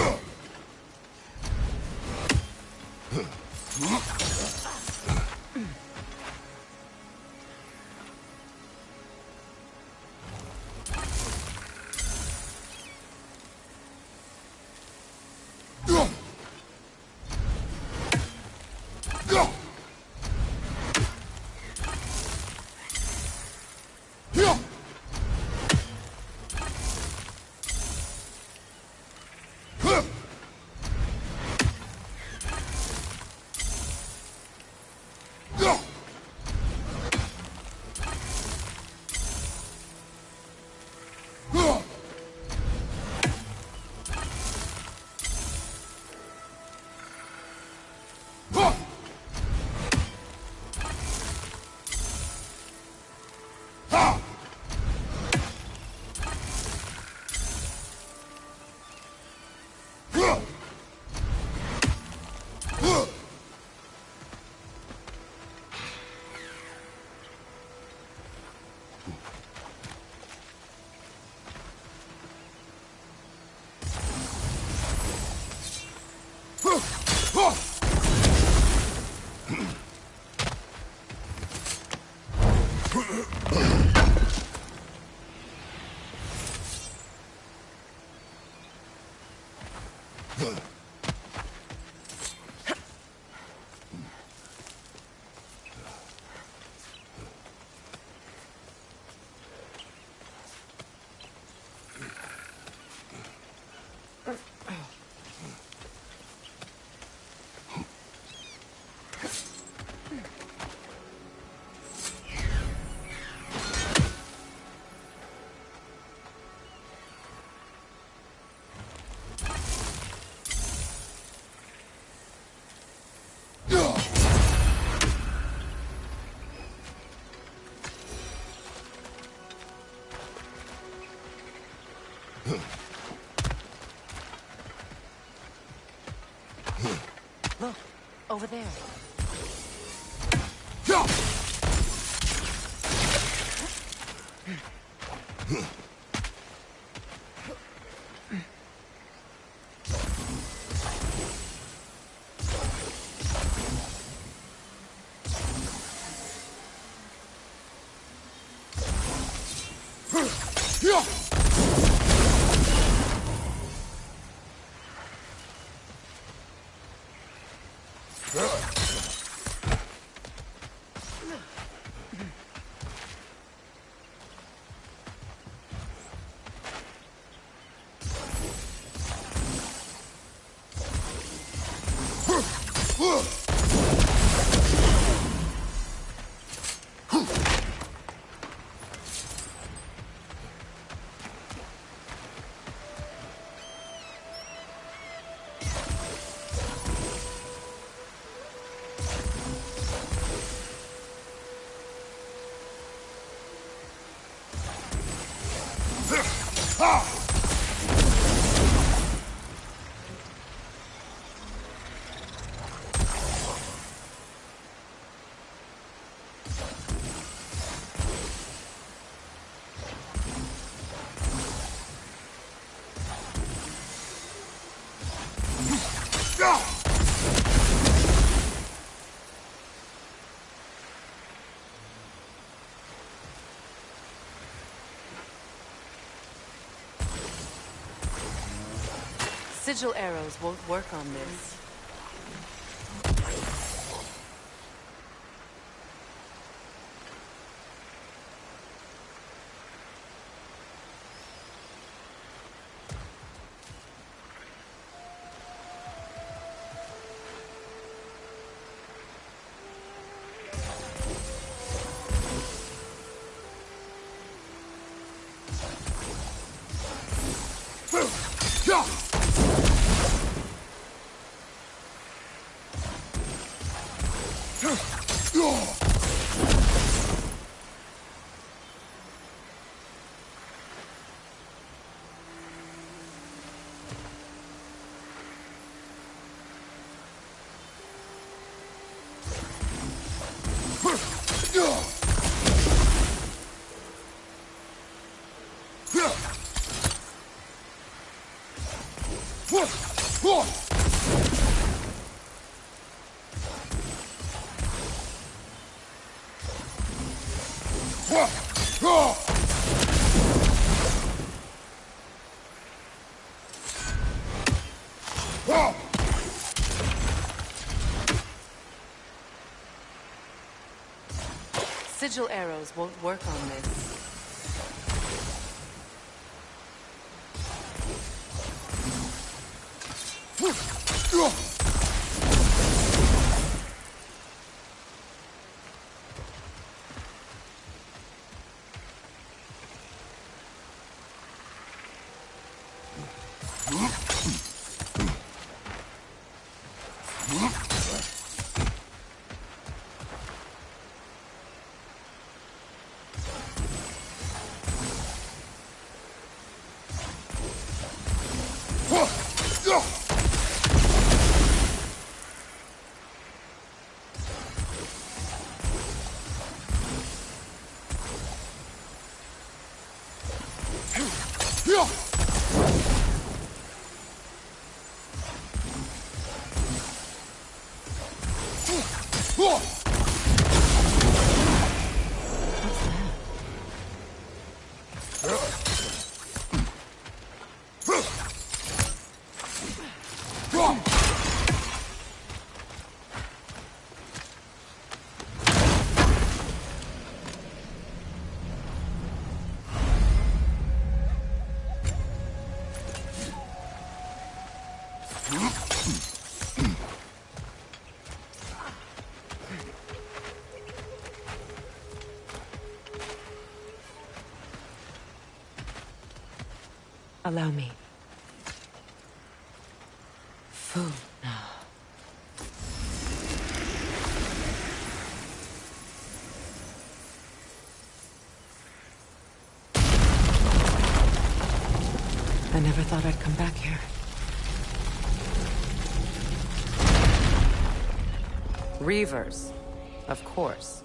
look, over there. Sigil arrows won't work on this. Sigil arrows won't work on this. Allow me. Food now. I never thought I'd come back here. Reavers, of course.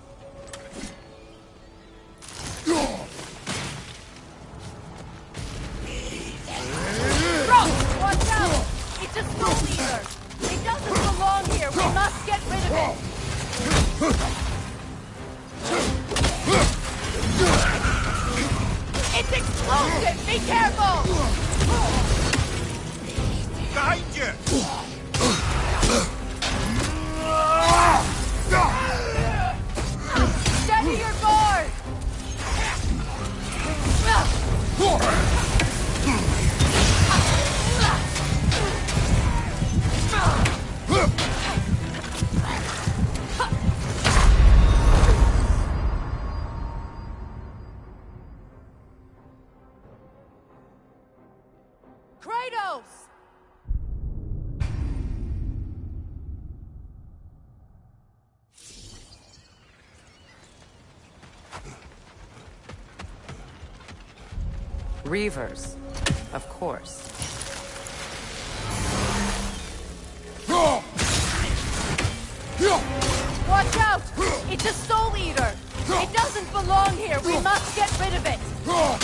Be careful! Behind you! Steady your board! Kratos! Reavers, of course. Watch out! It's a soul eater! It doesn't belong here! We must get rid of it! Got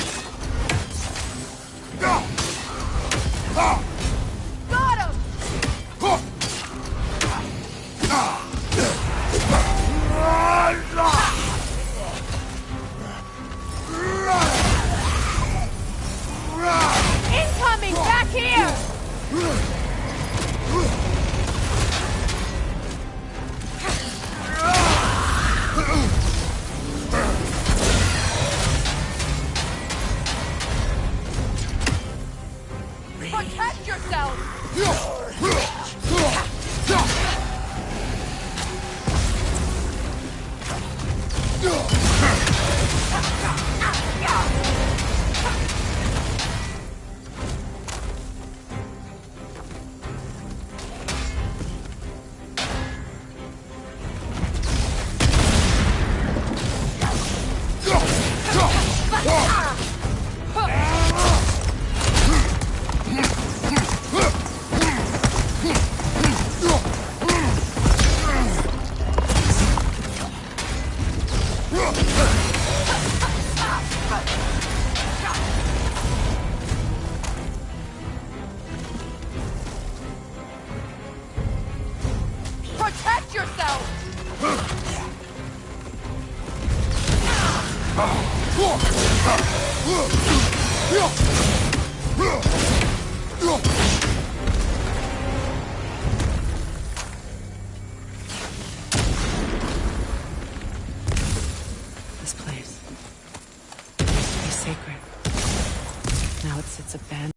him! Incoming! Back here! Protect yourself! Protect yourself! This place used to be sacred. Now it sits abandoned.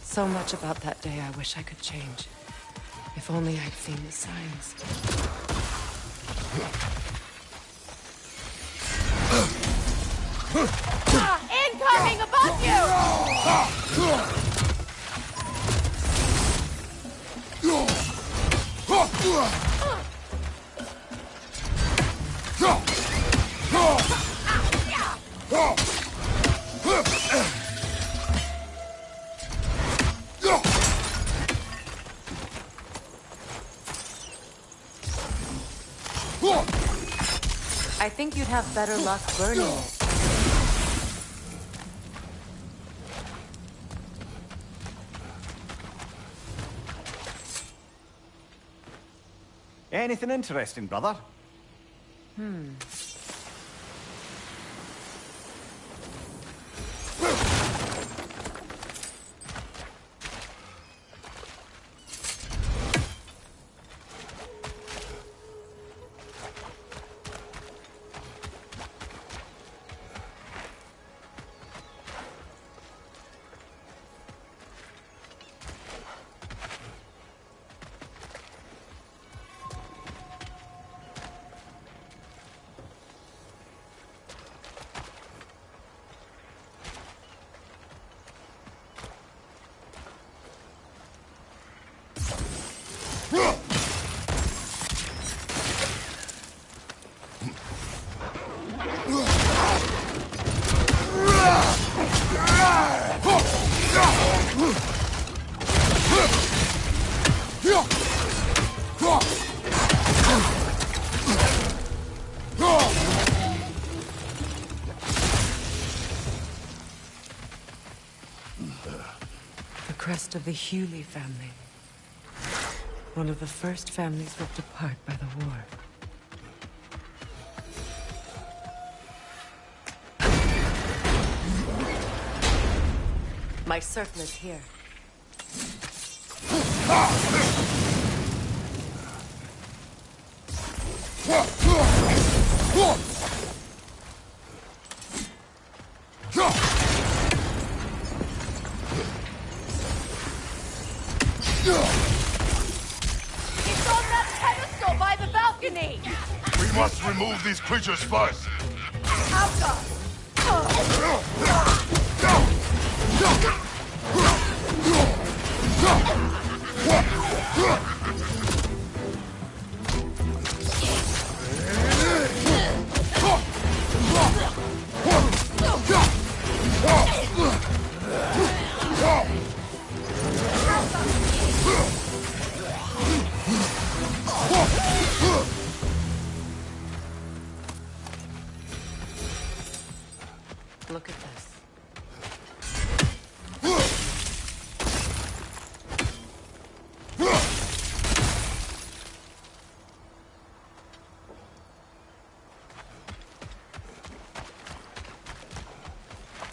So much about that day I wish I could change. If only I'd seen the signs. Incoming above I think you'd have better luck burning it. Anything interesting, brother? The crest of the Hewley family. One of the first families ripped apart by the war. My circlet's here. It's on that pedestal by the balcony! We must remove these creatures first. Look at this.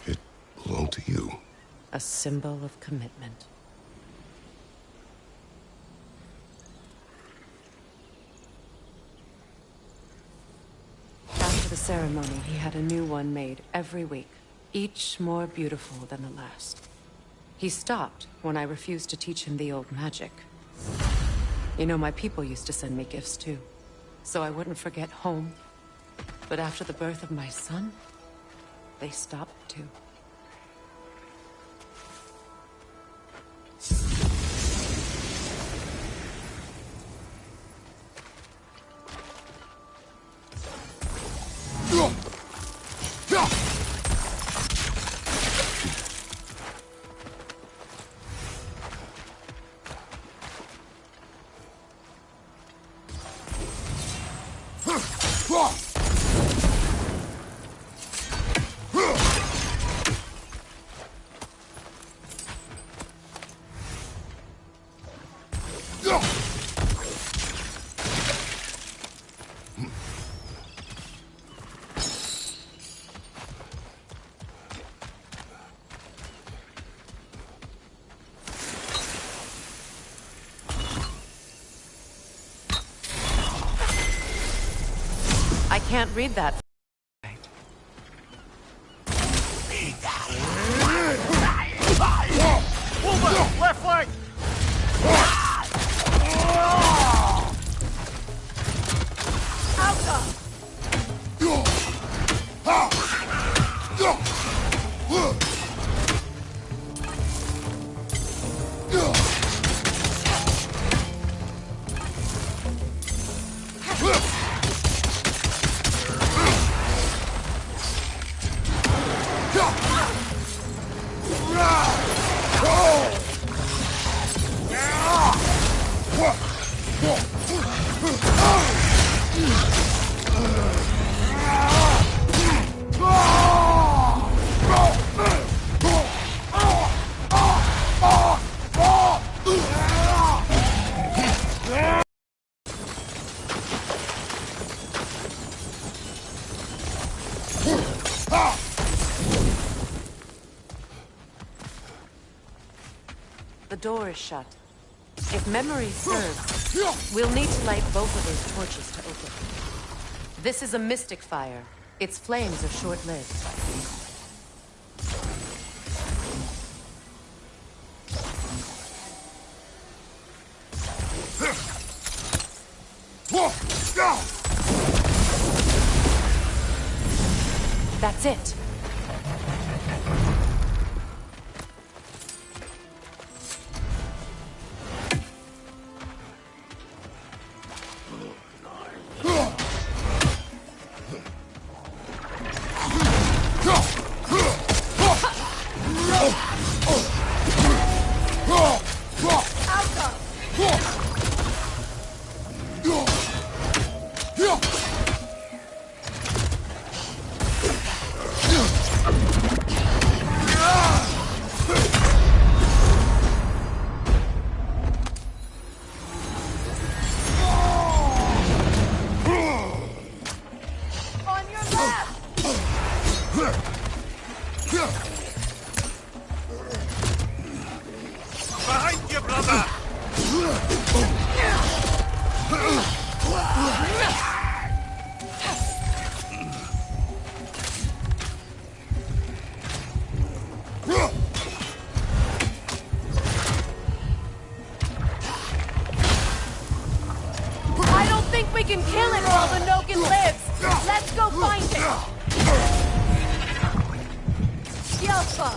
It belonged to you. A symbol of commitment. After the ceremony, he had a new one made every week, each more beautiful than the last. He stopped when I refused to teach him the old magic. You know, my people used to send me gifts too, so I wouldn't forget home. But after the birth of my son, they stopped too. I can't read that. Movement! Left flank! The door is shut. If memory serves, we'll need to light both of those torches to open it. This is a mystic fire. Its flames are short-lived. That's it. Behind you, brother! I don't think we can kill it while the Nogan lives! Let's go find it! Yelpa!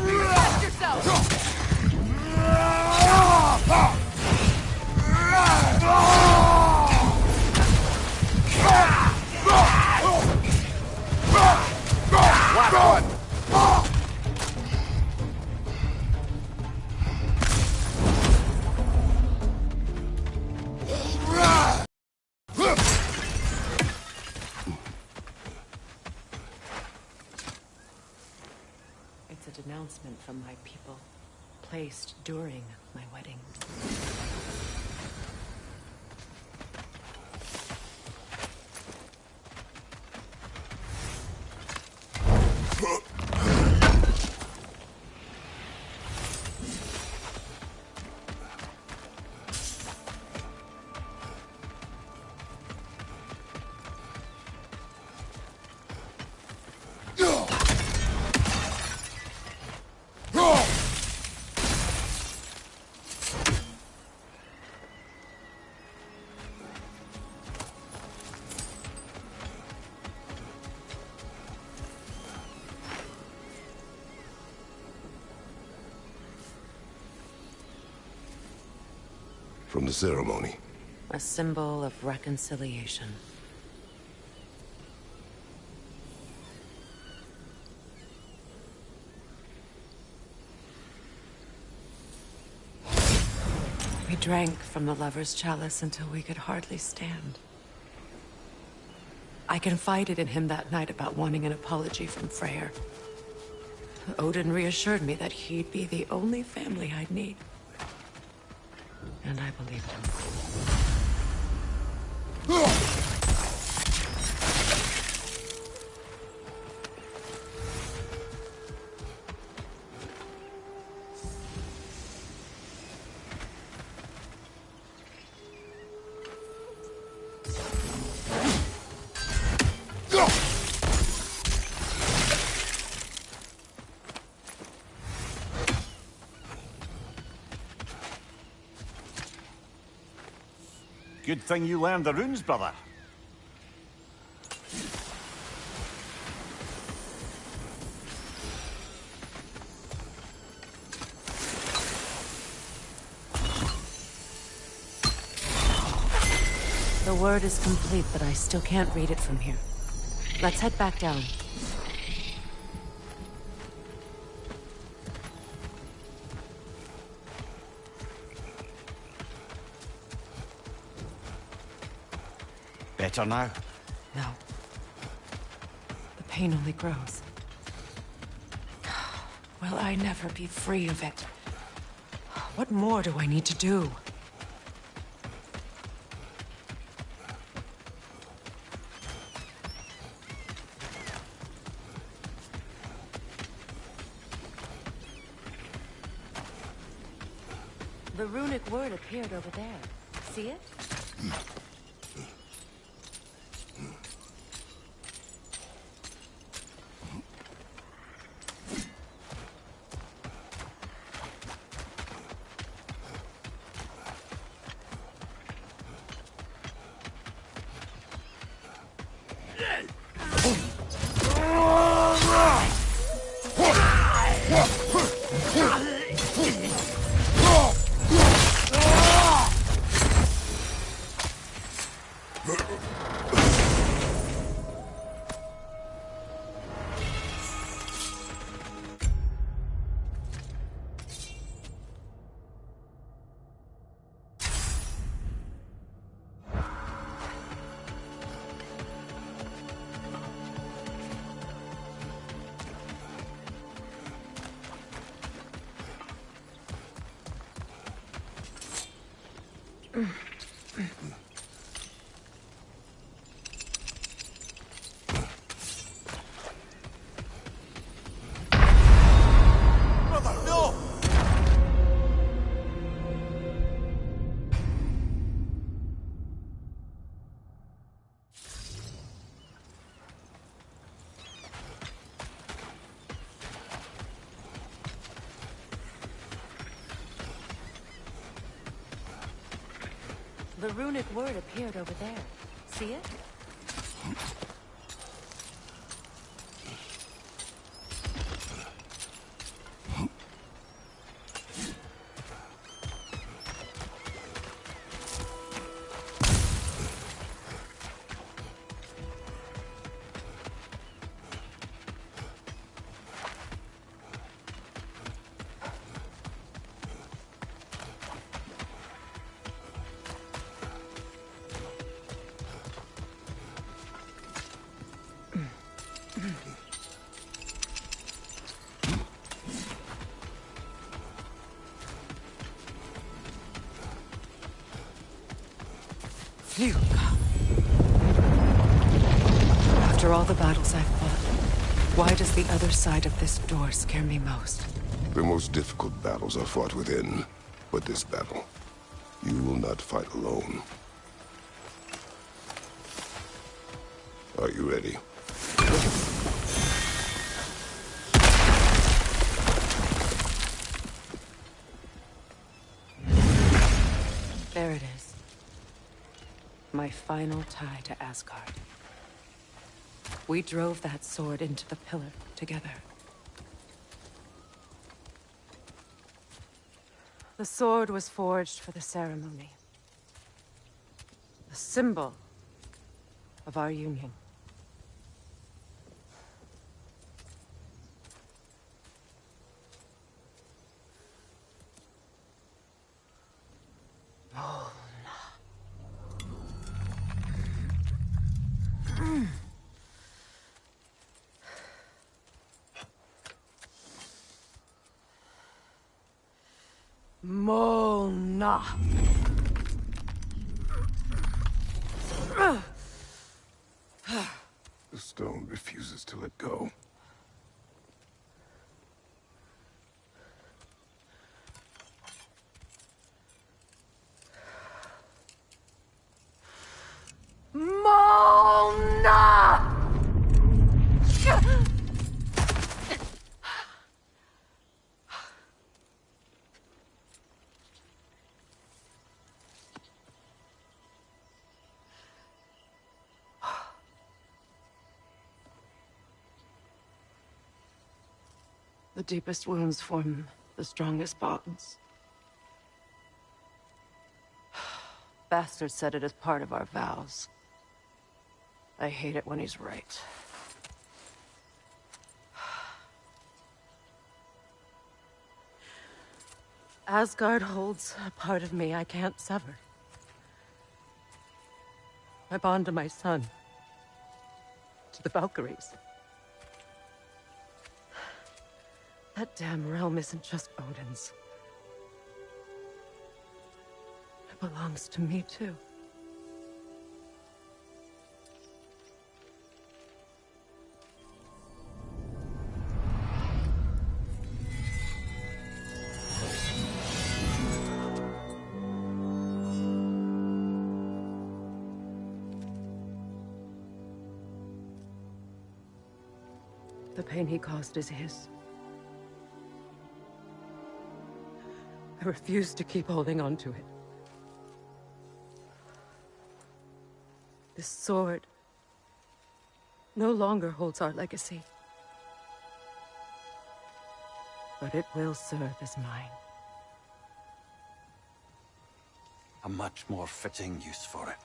Protect yourself! It's a denouncement from my people, placed during my wedding. From the ceremony. A symbol of reconciliation. We drank from the lover's chalice until we could hardly stand. I confided in him that night about wanting an apology from Freyr. Odin reassured me that he'd be the only family I'd need. And I believed him. Good thing you learned the runes, brother. The word is complete, but I still can't read it from here. Let's head back down. Better now? No. The pain only grows. Will I never be free of it? What more do I need to do? The runic word appeared over there. See it? The runic word appeared over there. See it? Phew. After all the battles I've fought, why does the other side of this door scare me most? The most difficult battles are fought within, but this battle, you will not fight alone. Are you ready? There it is. My final tie to Asgard. We drove that sword into the pillar together. The sword was forged for the ceremony. A symbol of our union. Mona. The stone refuses to let go. Mona! The deepest wounds form the strongest bonds. Bastard said it as part of our vows. I hate it when he's right. Asgard holds a part of me I can't sever. My bond to my son. To the Valkyries. That damn realm isn't just Odin's. It belongs to me, too. The pain he caused is his. I refuse to keep holding on to it. This sword no longer holds our legacy. But it will serve as mine. A much more fitting use for it.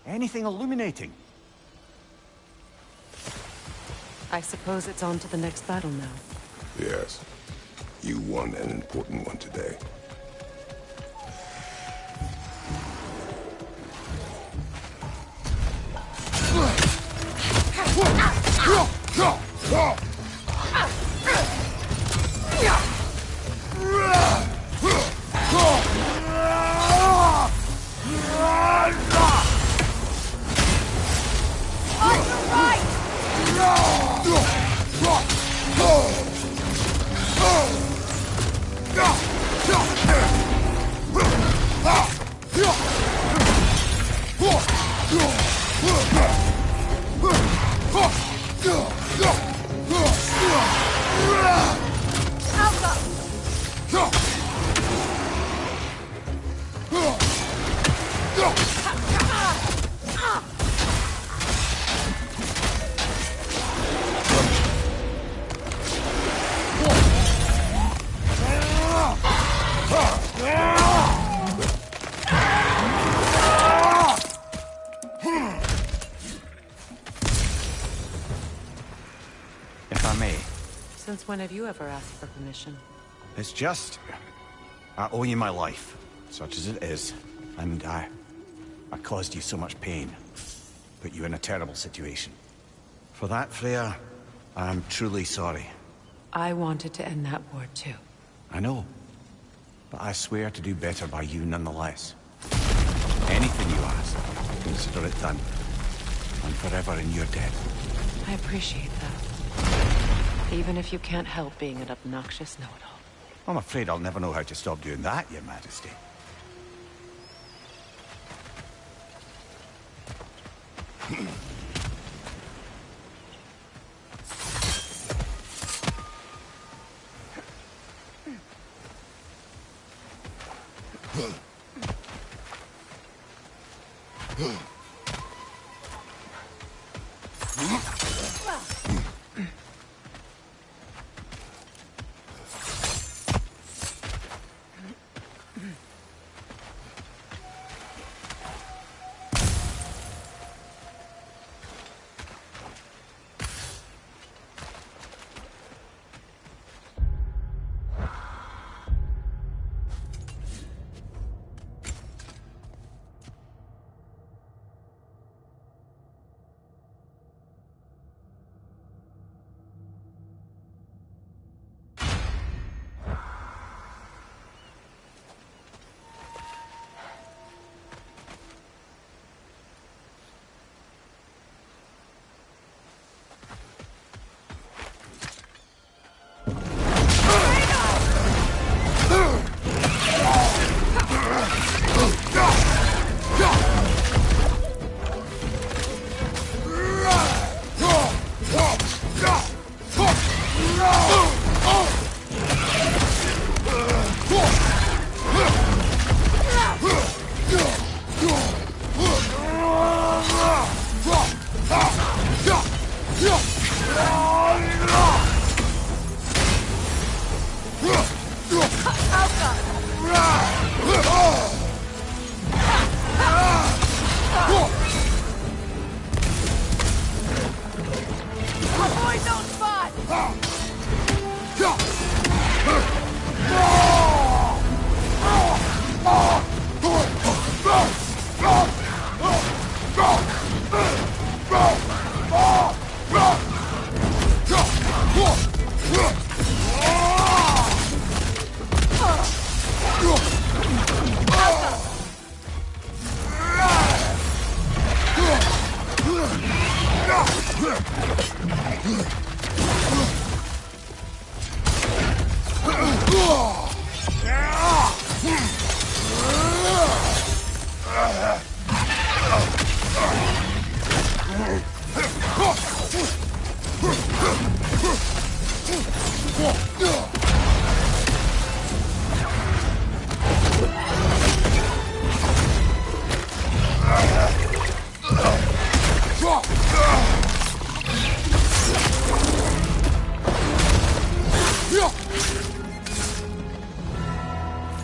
Anything illuminating? I suppose it's on to the next battle now. Yes. You won an important one today. If I may. Since when have you ever asked for permission? It's just... I owe you my life, such as it is. And I caused you so much pain. Put you in a terrible situation. For that, Freya, I'm truly sorry. I wanted to end that war too. I know. But I swear to do better by you nonetheless. Anything you ask, consider it done. I'm forever in your debt. I appreciate that. Even if you can't help being an obnoxious know-it-all. I'm afraid I'll never know how to stop doing that, Your Majesty.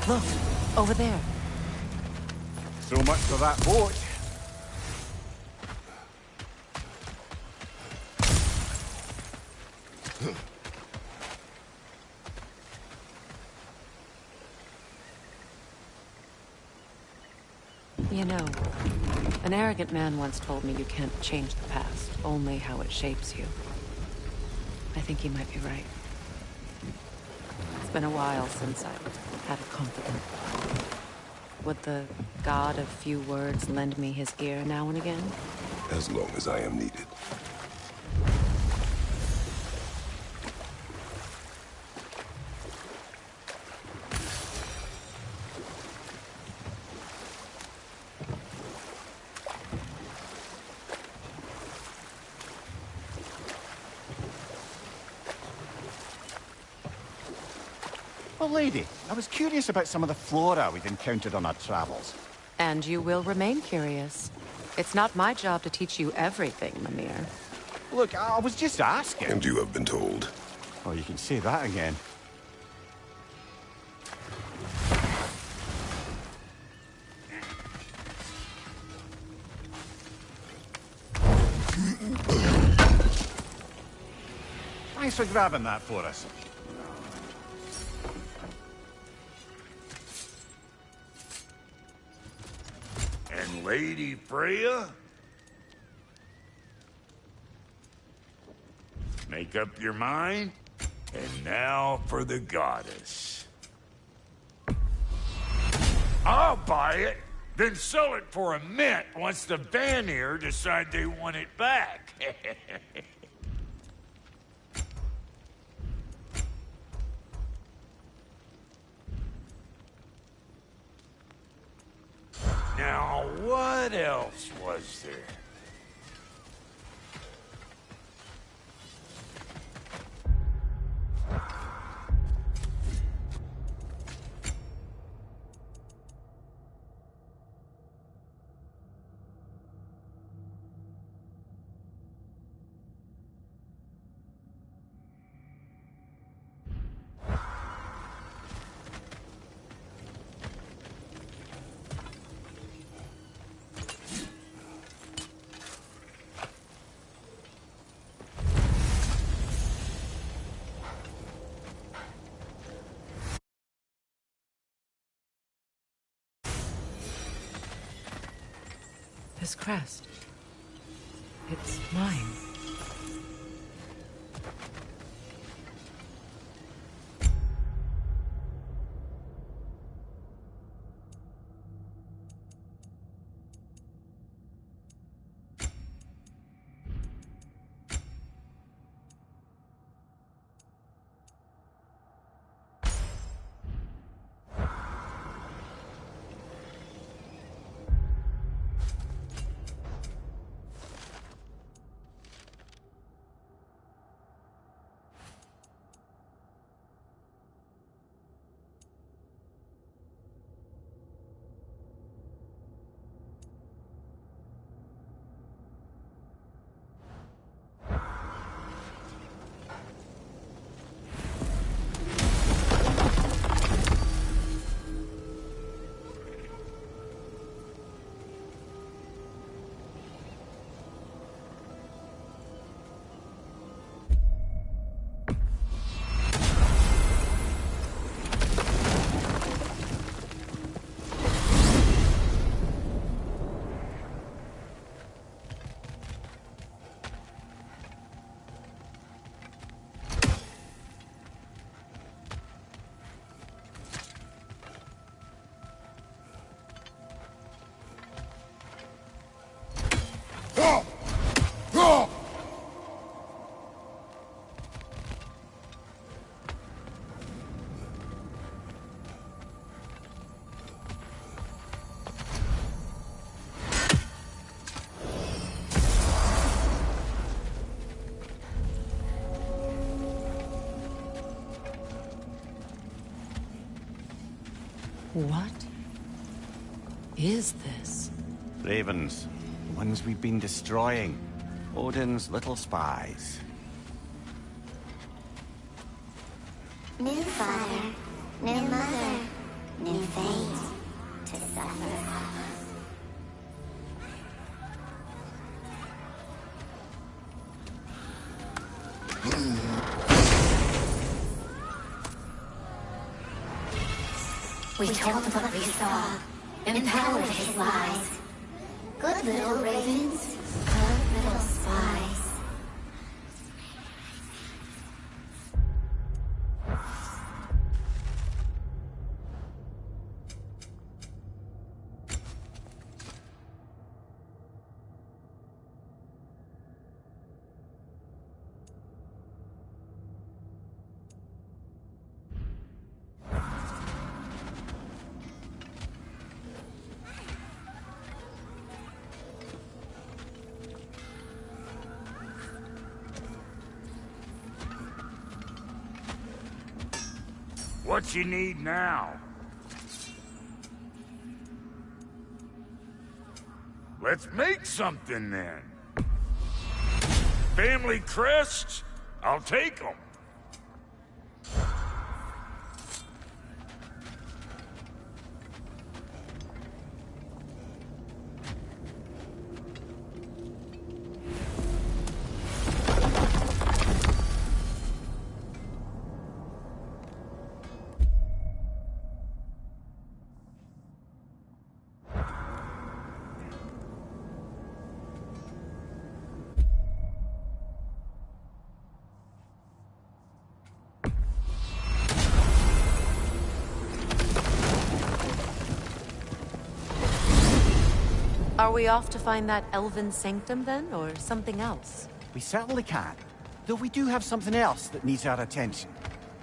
Look, over there. So much for that boat. You know, an arrogant man once told me you can't change the past, only how it shapes you. I think he might be right. It's been a while since I've had a confidant. Would the god of few words lend me his ear now and again? As long as I am needed. Well, lady, I was curious about some of the flora we've encountered on our travels. And you will remain curious. It's not my job to teach you everything, Mimir. Look, I was just asking. And you have been told. Oh, you can say that again. Thanks for grabbing that for us. And Lady Freya? Make up your mind? And now for the goddess. I'll buy it, then sell it for a mint once the Vanir decide they want it back. Now, what else was there? This crest. It's mine. What is this? Ravens, the ones we've been destroying. Odin's little spies. New father, new mother. new fate to suffer. We told what we saw, empowered his lies. Good little ravens, good little spies. What you need now? Let's make something then. Family crests? I'll take them. Are we off to find that elven sanctum then, or something else? We certainly can. Though we do have something else that needs our attention.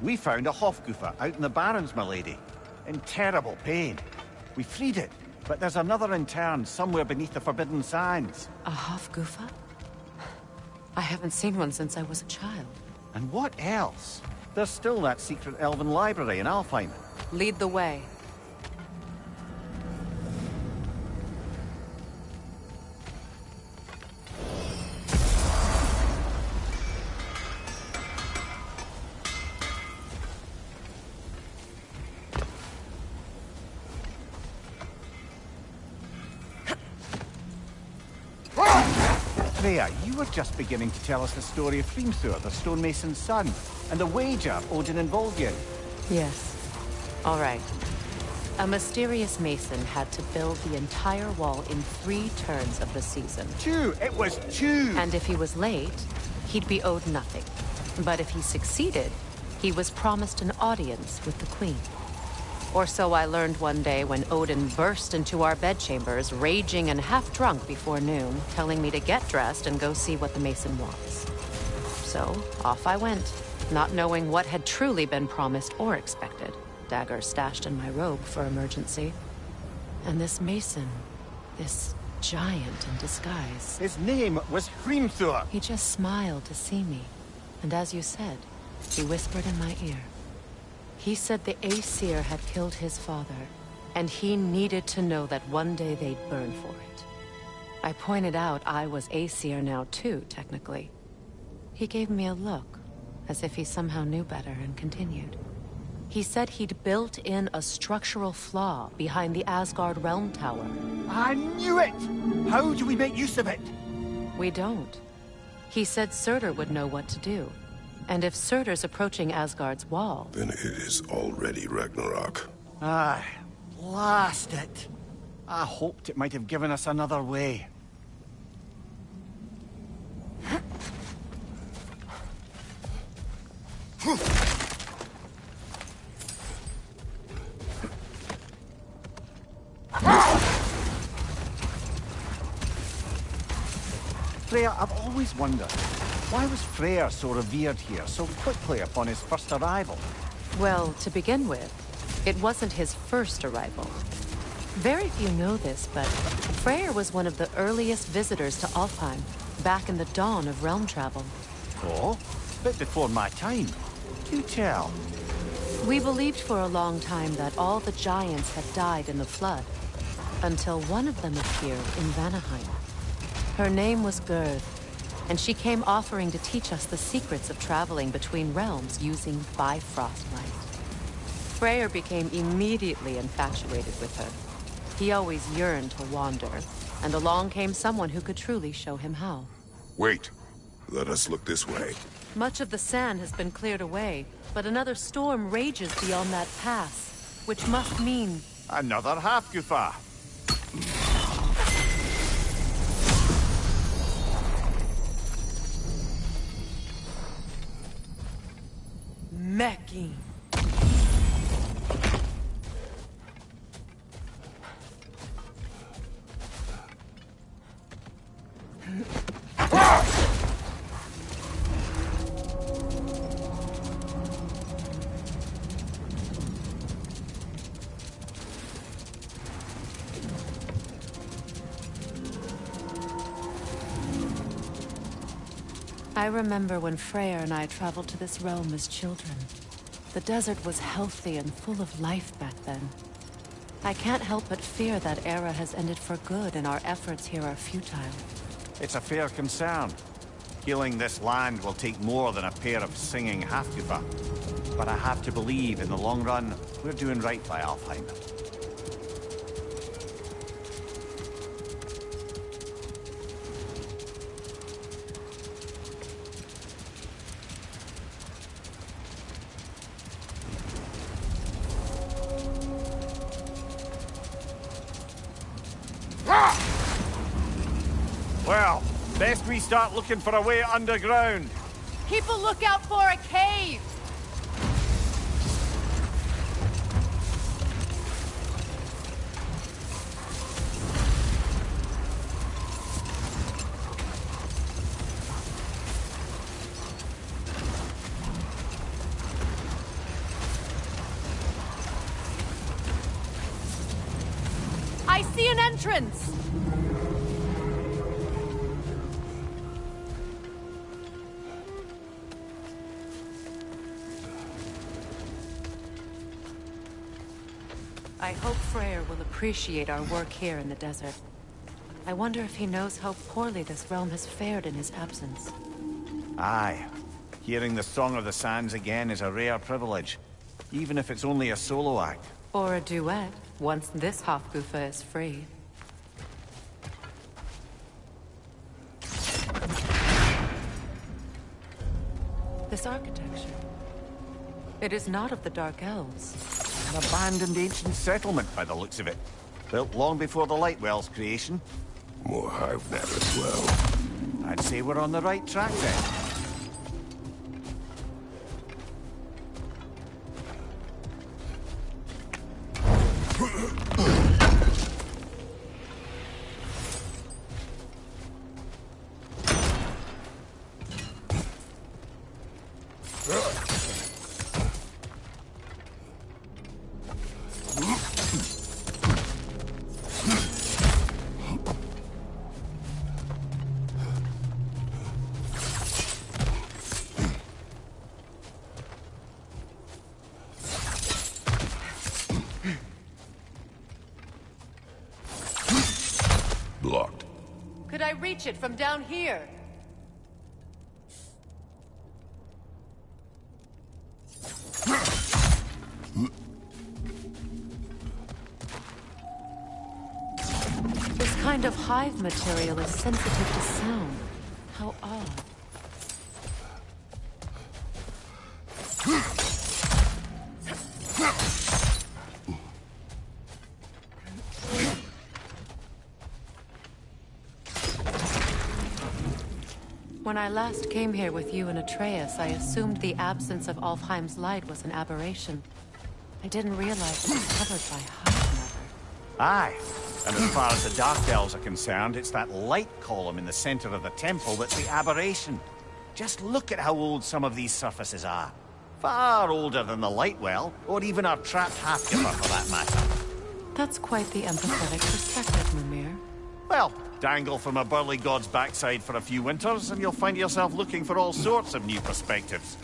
We found a Hofgufa out in the Barrens, my lady. In terrible pain. We freed it, but there's another interned somewhere beneath the Forbidden Sands. A Hofgufa? I haven't seen one since I was a child. And what else? There's still that secret elven library in Alfheim. Lead the way. Freya, you were just beginning to tell us the story of Hrimthur, the stonemason's son, and the wager Odin involved you in. Yes. All right. A mysterious mason had to build the entire wall in 3 turns of the season. 2! It was 2! And if he was late, he'd be owed nothing. But if he succeeded, he was promised an audience with the queen. Or so I learned one day when Odin burst into our bedchambers, raging and half-drunk before noon, telling me to get dressed and go see what the mason wants. So, off I went, not knowing what had truly been promised or expected. Dagger stashed in my robe for emergency. And this mason, this giant in disguise. His name was Hrimthur. He just smiled to see me. And as you said, he whispered in my ear. He said the Aesir had killed his father, and he needed to know that one day they'd burn for it. I pointed out I was Aesir now too, technically. He gave me a look, as if he somehow knew better, and continued. He said he'd built in a structural flaw behind the Asgard Realm Tower. I knew it! How do we make use of it? We don't. He said Surtur would know what to do. And if Surtur's approaching Asgard's wall... Then it is already Ragnarok. Ah, blast it. I hoped it might have given us another way. Freya, I've always wondered, why was Freyr so revered here so quickly upon his first arrival? Well, to begin with, it wasn't his first arrival. Very few know this, but Freyr was one of the earliest visitors to Alfheim, back in the dawn of realm travel. Oh? Bit before my time. Do tell. We believed for a long time that all the giants had died in the flood, until one of them appeared in Vanaheim. Her name was Gerd, and she came offering to teach us the secrets of traveling between realms using Bifrost light. Freyr became immediately infatuated with her. He always yearned to wander, and along came someone who could truly show him how. Wait. Let us look this way. Much of the sand has been cleared away, but another storm rages beyond that pass, which must mean... Another half-Gufa. Mecking. I remember when Freyr and I traveled to this realm as children. The desert was healthy and full of life back then. I can't help but fear that era has ended for good and our efforts here are futile. It's a fair concern. Healing this land will take more than a pair of singing half-Gufa. But I have to believe, in the long run, we're doing right by Alfheim. Well, best we start looking for a way underground. Keep a lookout for a cave! I see an entrance! I hope Freyr will appreciate our work here in the desert. I wonder if he knows how poorly this realm has fared in his absence. Aye. Hearing the Song of the Sands again is a rare privilege, even if it's only a solo act. Or a duet, once this half-Gufa is free. This architecture. It is not of the Dark Elves. An abandoned ancient settlement, by the looks of it. Built long before the Lightwell's creation. More hive net as well. I'd say we're on the right track then. Blocked. Could I reach it from down here? This kind of hive material is sensitive to sound. How odd. When I last came here with you and Atreus, I assumed the absence of Alfheim's light was an aberration. I didn't realize it was covered by hive matter. Aye. And as far as the Dark Elves are concerned, it's that light column in the center of the temple that's the aberration. Just look at how old some of these surfaces are. Far older than the Lightwell, or even our trapped half-Gufa for that matter. That's quite the empathetic perspective, Mimir. Well, dangle from a burly god's backside for a few winters, and you'll find yourself looking for all sorts of new perspectives.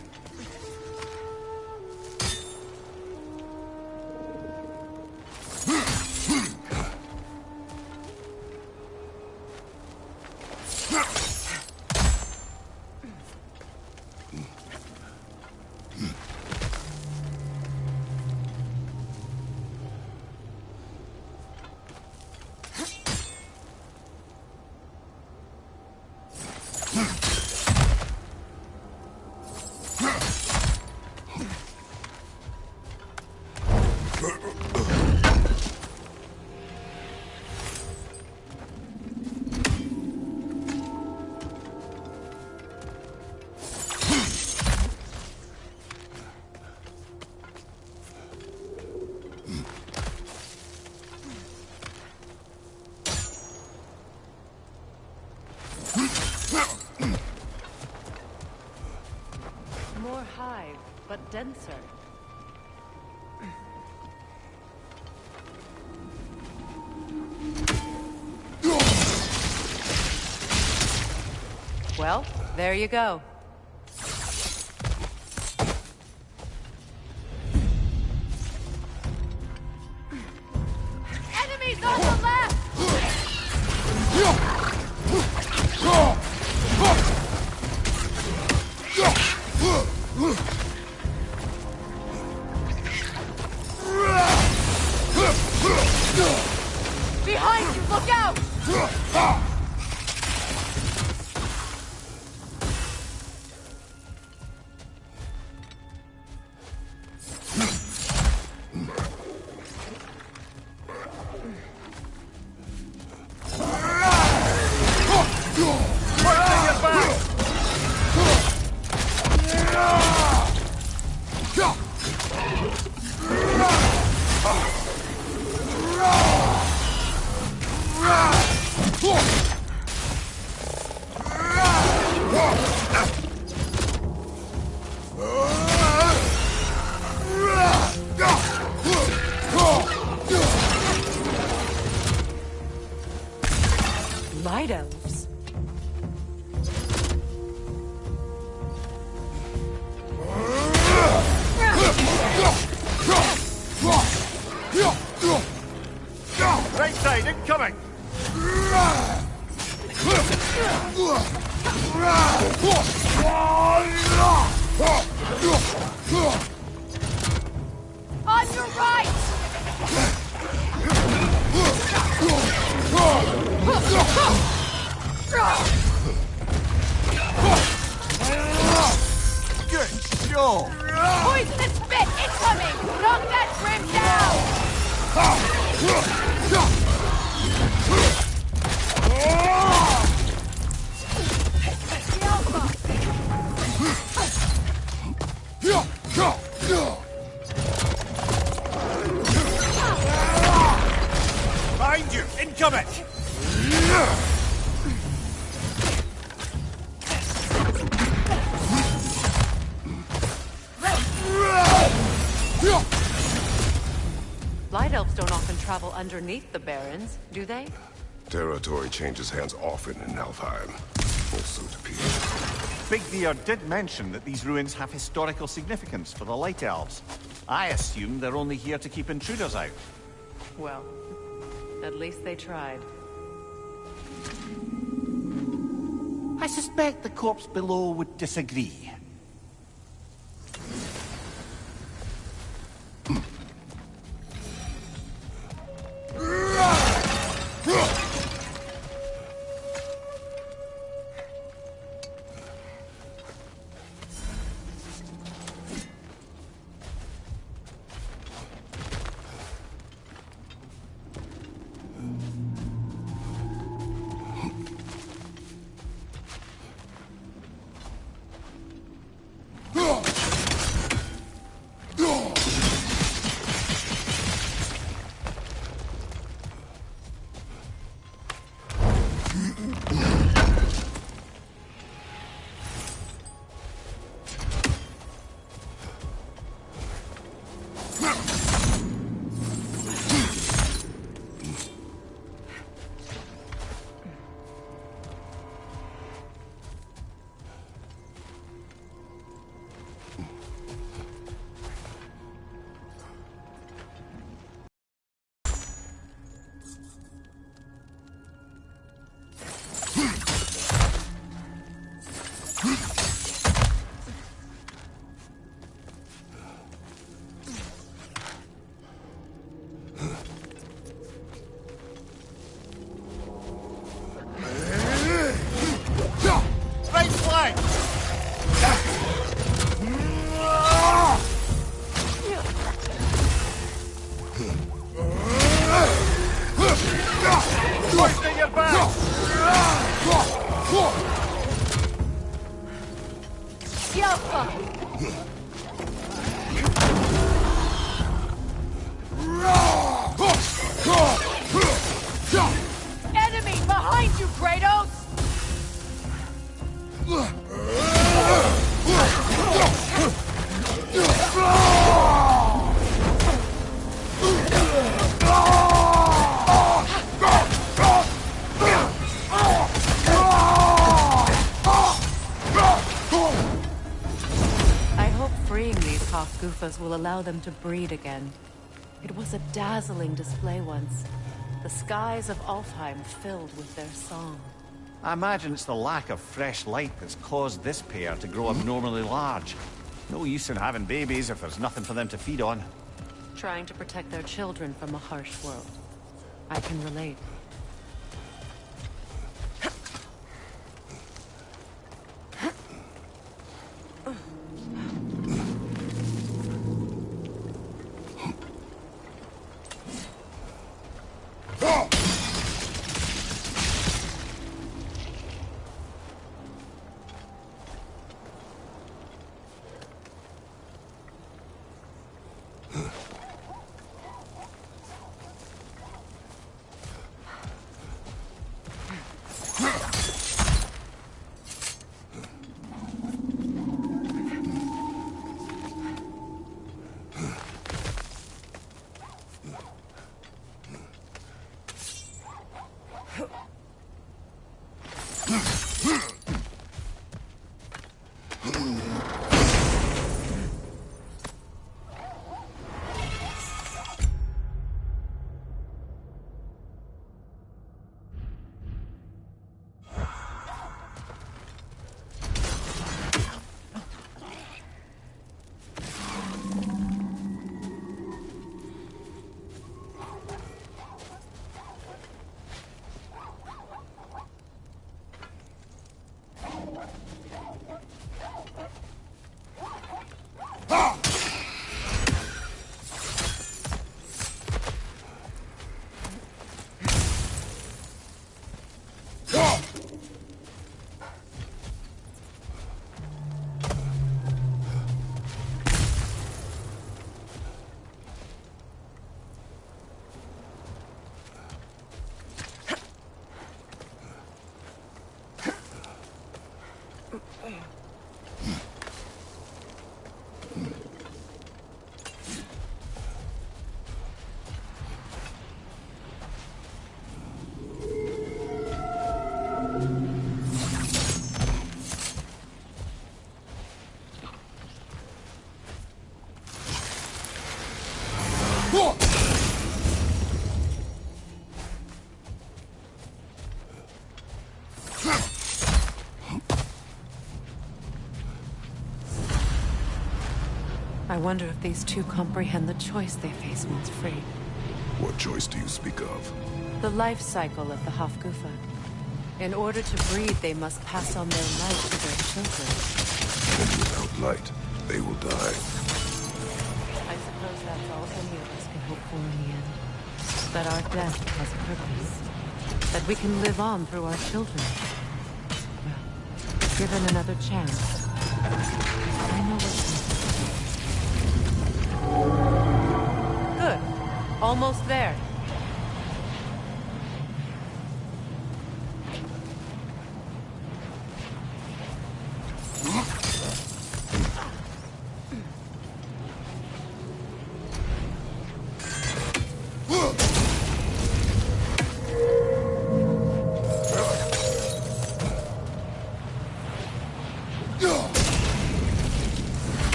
denser. Well, there you go. Enemies on the left! Behind you, look out! Light elves. Right side, incoming! On your right! Good show! Poisonous spit incoming! Knock that grim Behind you, incoming! Light elves don't often travel underneath the barons, do they? Territory changes hands often in Alfheim. Also to Peter. Big Deer did mention that these ruins have historical significance for the Light Elves. I assume they're only here to keep intruders out. Well, at least they tried. I suspect the corpse below would disagree. Enemy behind you, Kratos! alphas will allow them to breed again. It was a dazzling display once. The skies of Alfheim filled with their song. I imagine it's the lack of fresh light that's caused this pair to grow abnormally large. No use in having babies if there's nothing for them to feed on. Trying to protect their children from a harsh world. I can relate. I wonder if these two comprehend the choice they face once free. What choice do you speak of? The life cycle of the Hofgufa. In order to breed, they must pass on their light to their children. And without light, they will die. I suppose that's all any of us can hope for in the end. That our death has a purpose. That we can live on through our children. Well, given another chance, I know what's next. Good. Almost there.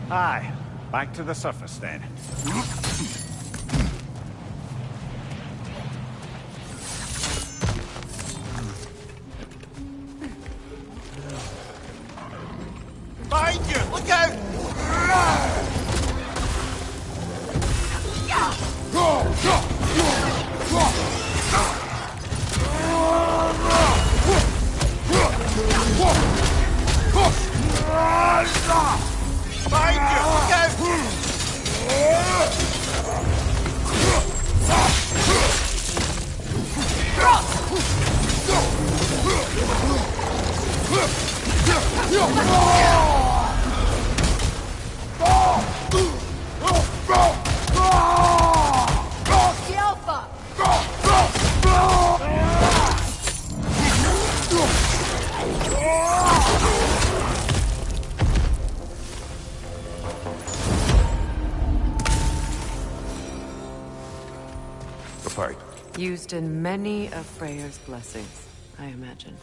Aye. Back to the surface, then. Behind you! Look out! Behind you! Look out! The Alpha! The pipe. Used in many of Freyr's blessings, I imagine.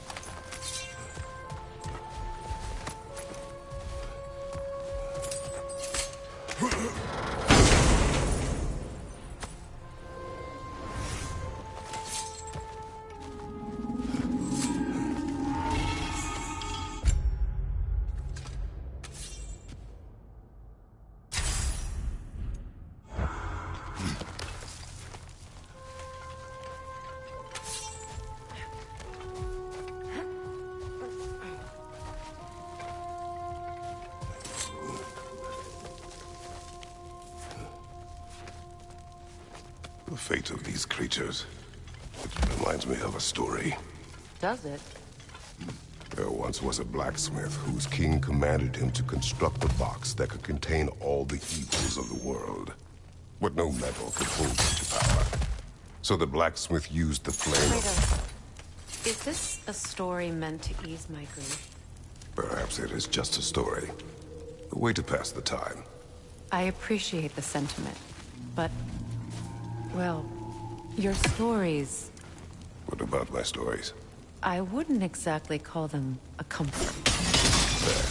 The fate of these creatures. It reminds me of a story. Does it? There once was a blacksmith whose king commanded him to construct a box that could contain all the evils of the world. But no metal could hold such power. So the blacksmith used the flame of... Is this a story meant to ease my grief? Perhaps it is just a story. A way to pass the time. I appreciate the sentiment, but... well, your stories... What about my stories? I wouldn't exactly call them a comfort. There.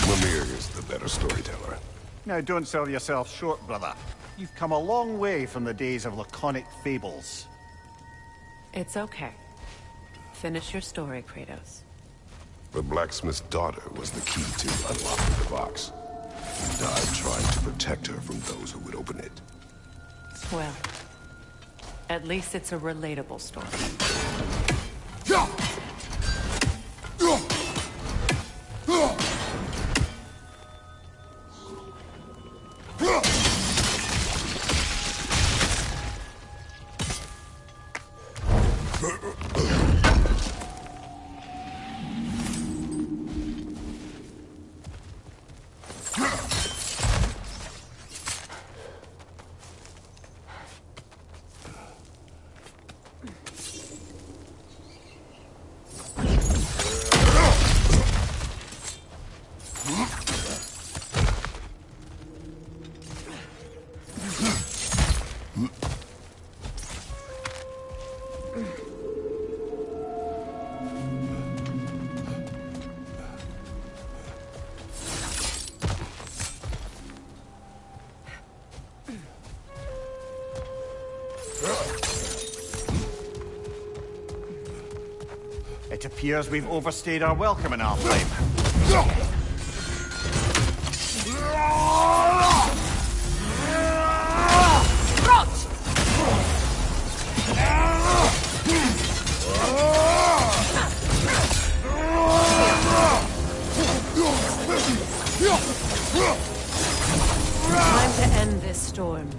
Mimir is the better storyteller. Now, don't sell yourself short, brother. You've come a long way from the days of laconic fables. It's okay. Finish your story, Kratos. The blacksmith's daughter was the key to unlocking the box. He died trying to protect her from those who would open it. Well, at least it's a relatable story. It appears we've overstayed our welcome in our flame. Time to end this storm.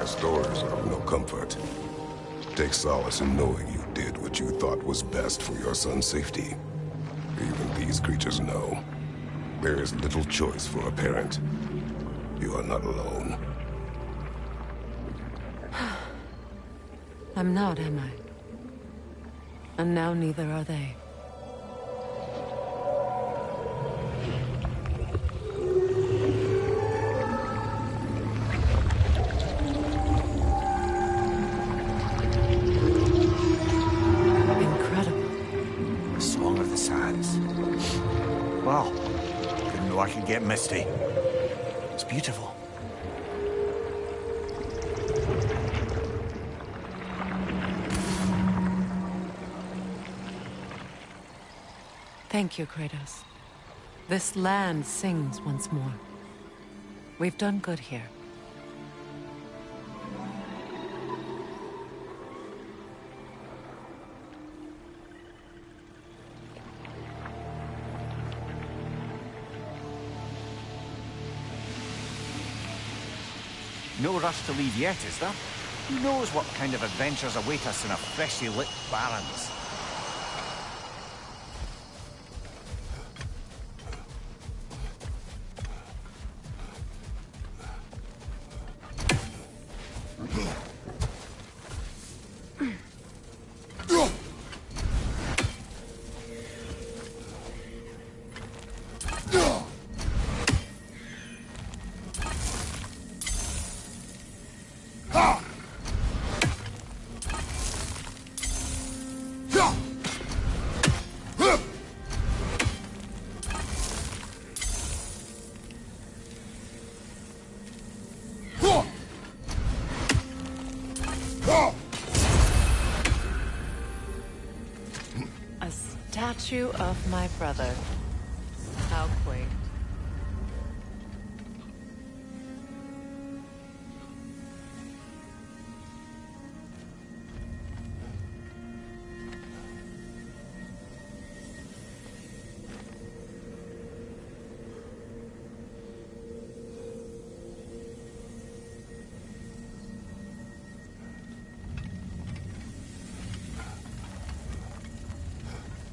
Stories are of no comfort. Take solace in knowing you did what you thought was best for your son's safety. Even these creatures know. There is little choice for a parent. You are not alone. I'm not, am I? And now neither are they. Wow. Didn't know I could get misty. It's beautiful. Thank you, Kratos. This land sings once more. We've done good here. No rush to leave yet, is there? Who knows what kind of adventures await us in our freshly lit barrens? A statue of my brother. How quaint.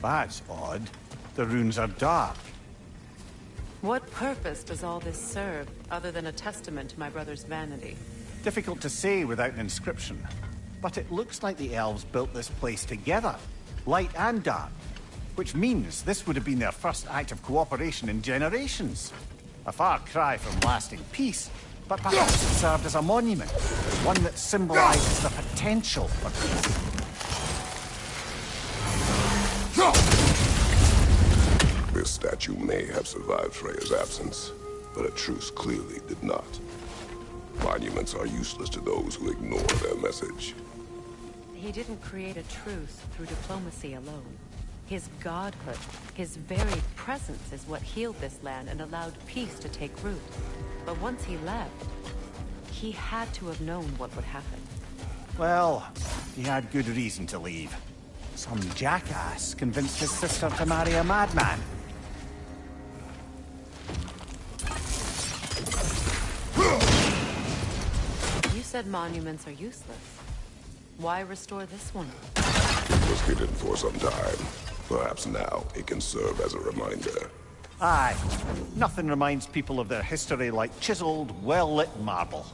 That's odd. The runes are dark. What purpose does all this serve, other than a testament to my brother's vanity? Difficult to say without an inscription. But it looks like the elves built this place together, light and dark. Which means this would have been their first act of cooperation in generations. A far cry from lasting peace, but perhaps it served as a monument. One that symbolizes the potential for peace. This statue may have survived Freya's absence, but a truce clearly did not. Monuments are useless to those who ignore their message. He didn't create a truce through diplomacy alone. His godhood, his very presence is what healed this land and allowed peace to take root. But once he left, he had to have known what would happen. Well, he had good reason to leave. Some jackass convinced his sister to marry a madman. You said monuments are useless. Why restore this one? It was hidden for some time. Perhaps now it can serve as a reminder. Aye. Nothing reminds people of their history like chiseled, well-lit marble.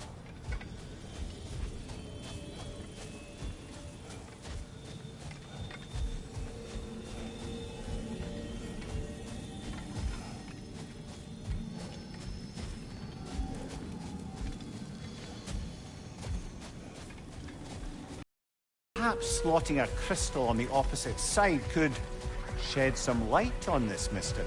Perhaps slotting a crystal on the opposite side could shed some light on this mystery.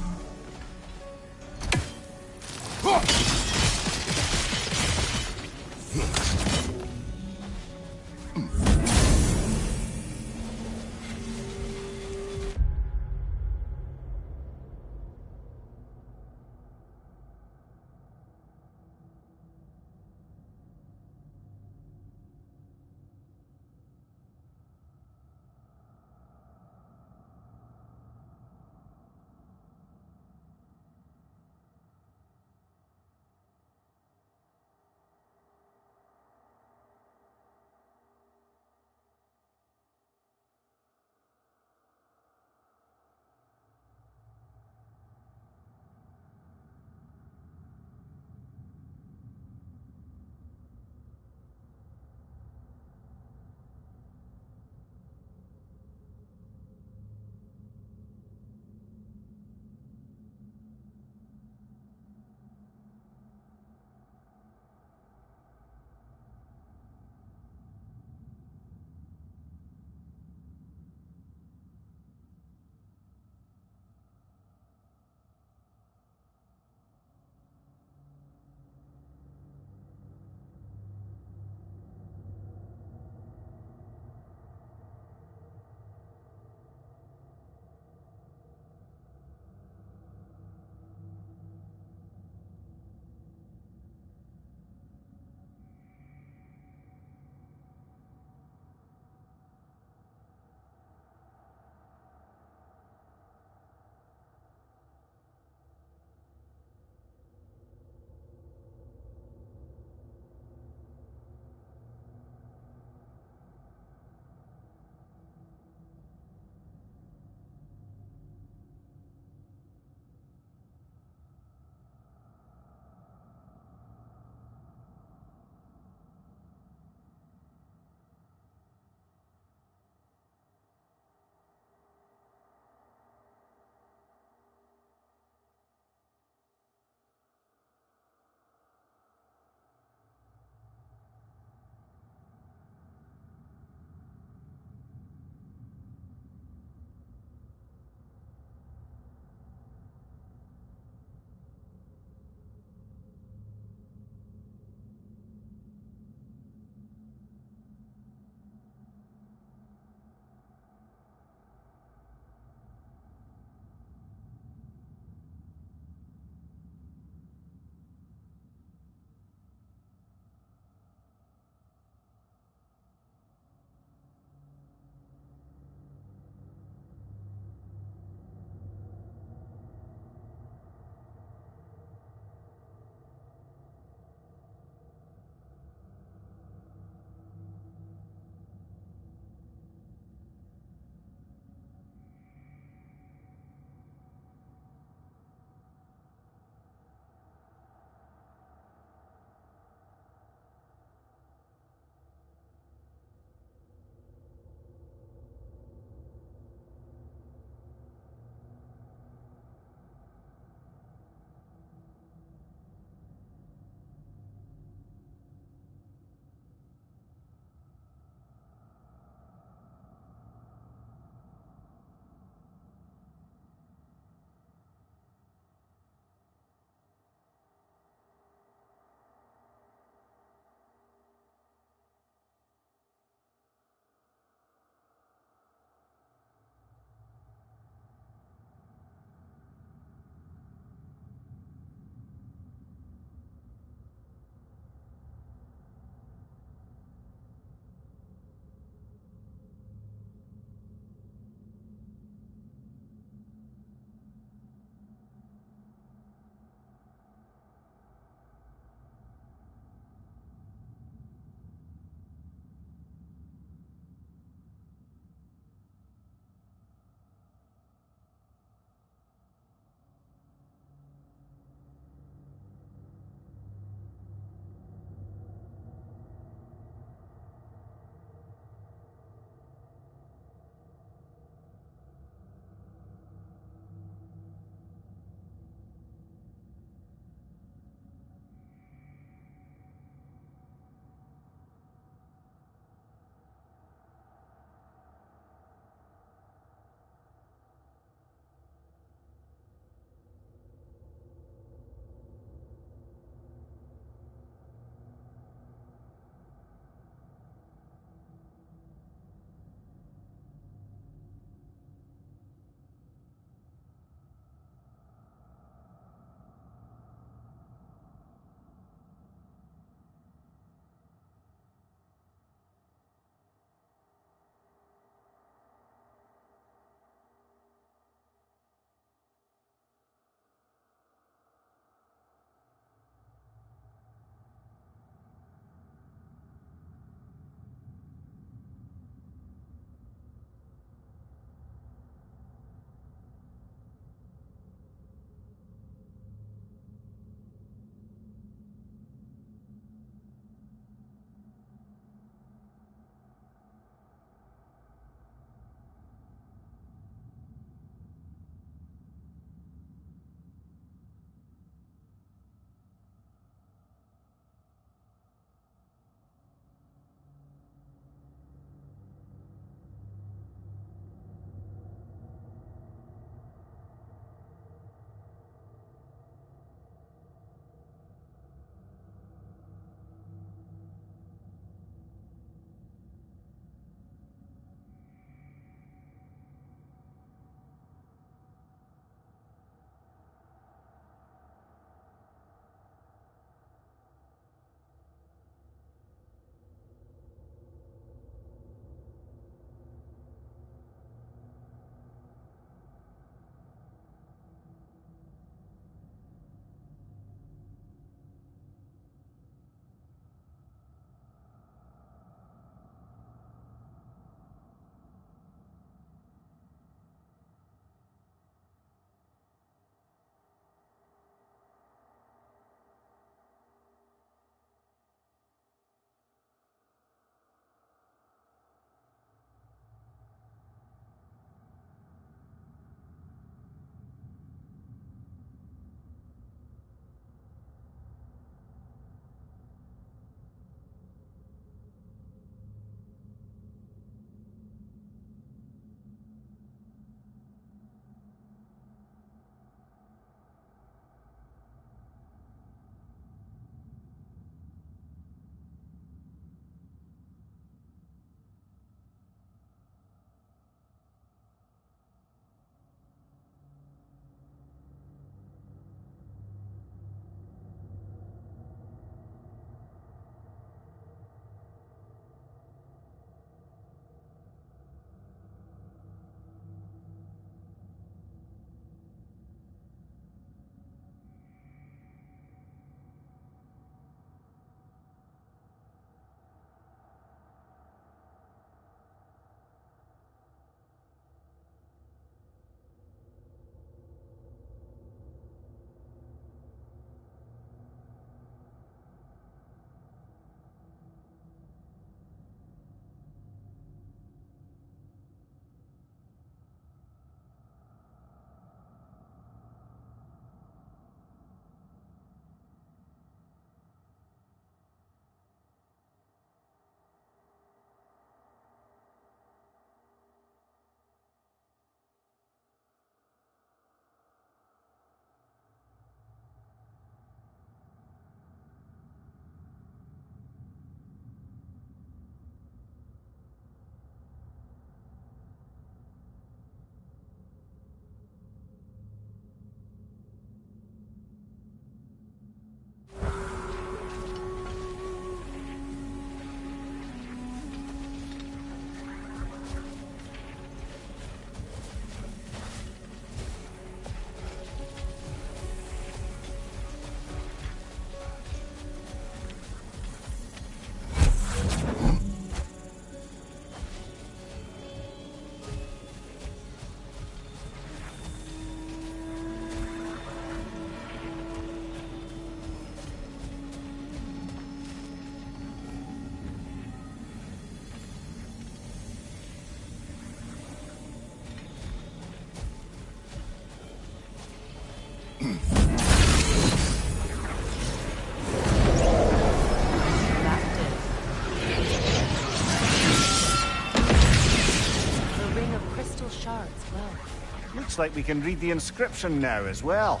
Looks like we can read the inscription now as well.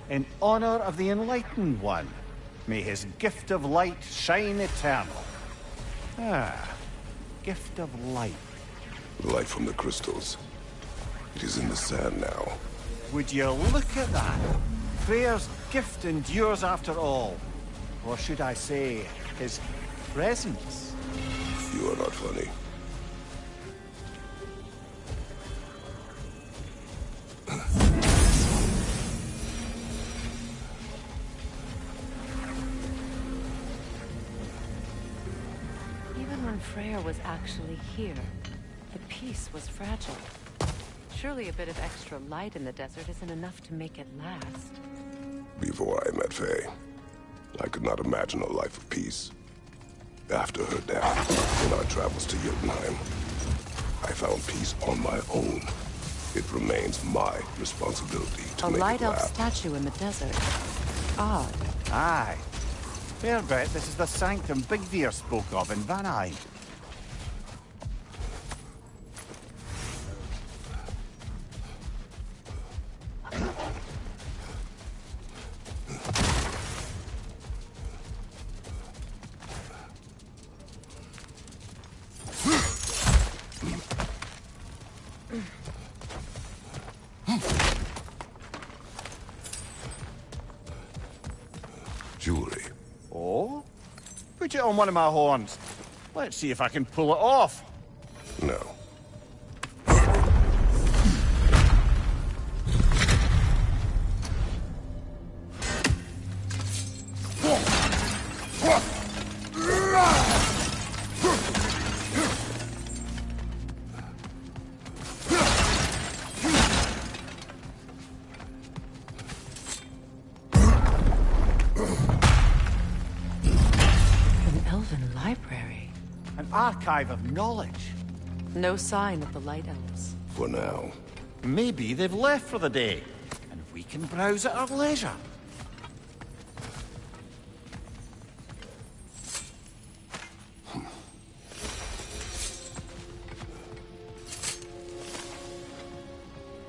In honor of the Enlightened One, may his gift of light shine eternal. Ah, gift of light. The light from the crystals. It is in the sand now. Would you look at that? Freyr's gift endures after all. Or should I say, his presence? You are not funny. Even when Freyr was actually here, the peace was fragile. Surely a bit of extra light in the desert isn't enough to make it last. Before I met Faye, I could not imagine a life of peace. After her death, in our travels to Jotunheim, I found peace on my own. It remains my responsibility to make it light elf last. statue in the desert. Odd. Aye. Fair bet this is the sanctum Bigveer spoke of in Vanheim. Jewelry. Oh? Put it on one of my horns. Let's see if I can pull it off. No. Archive of knowledge. No sign of the Light Elves. For now. Maybe they've left for the day, and we can browse at our leisure.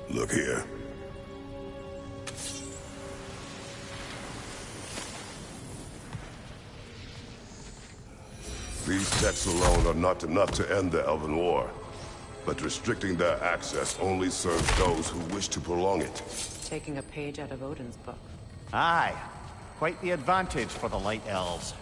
Look here. These texts alone are not enough to end the Elven War. But restricting their access only serves those who wish to prolong it. Taking a page out of Odin's book. Aye. Quite the advantage for the Light Elves.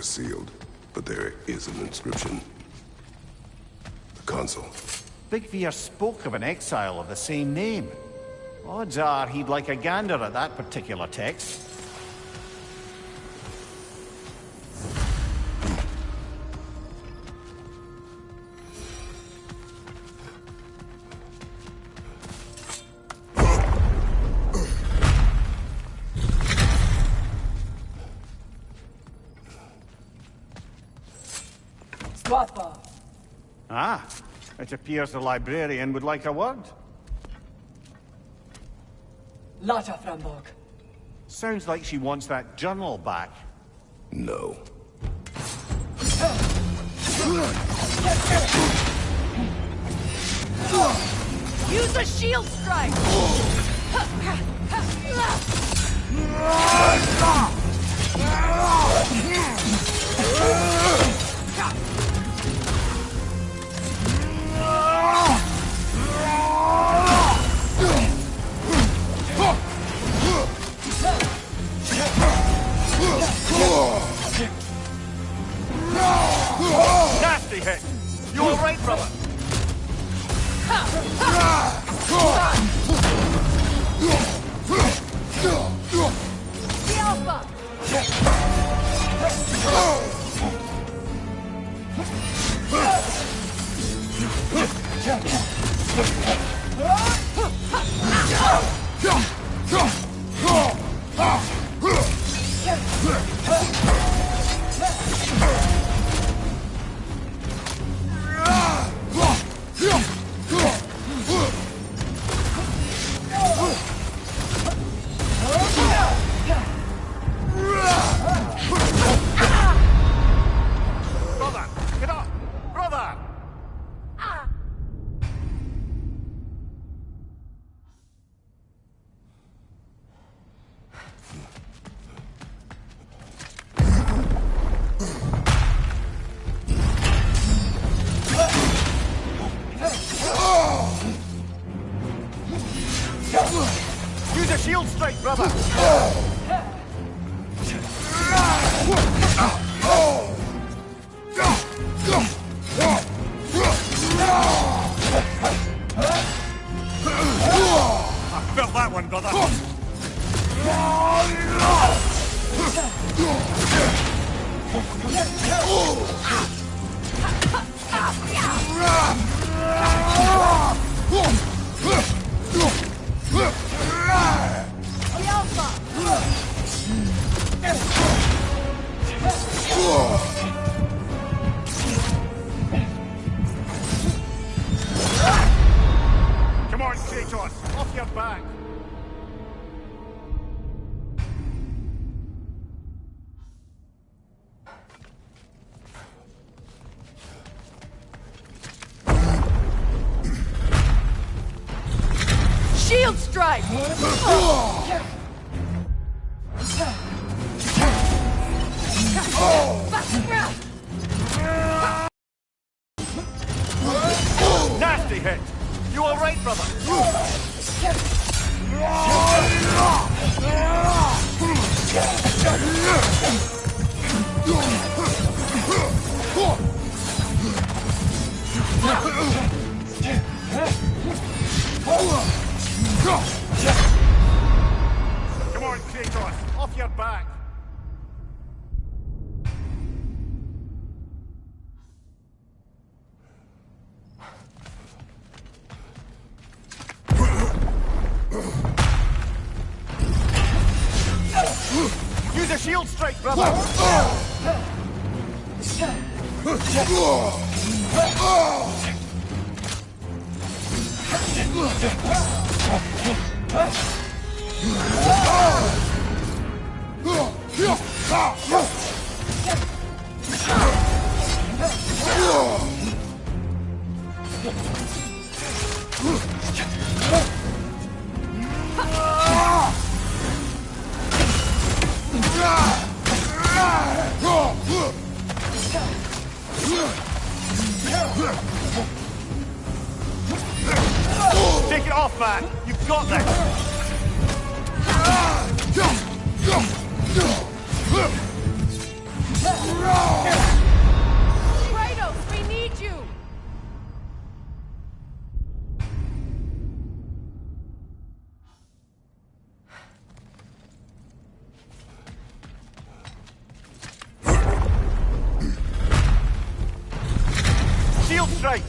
Sealed, but there is an inscription. The consul. Bigveer spoke of an exile of the same name. Odds are he'd like a gander at that particular text. Ah, it appears the librarian would like a word. Lata Frambog. Sounds like she wants that journal back. No. Use a shield strike! Nasty hit! You all right, brother? Use a shield strike, brother! I felt that one, brother! Come on, Kratos! Off your back! Shield strike! Nasty hit! You alright, brother? Come on, Kratos! Off your back! Use a shield strike, brother! Take it off, man! You've got this! Kratos, we need you! Shield strike!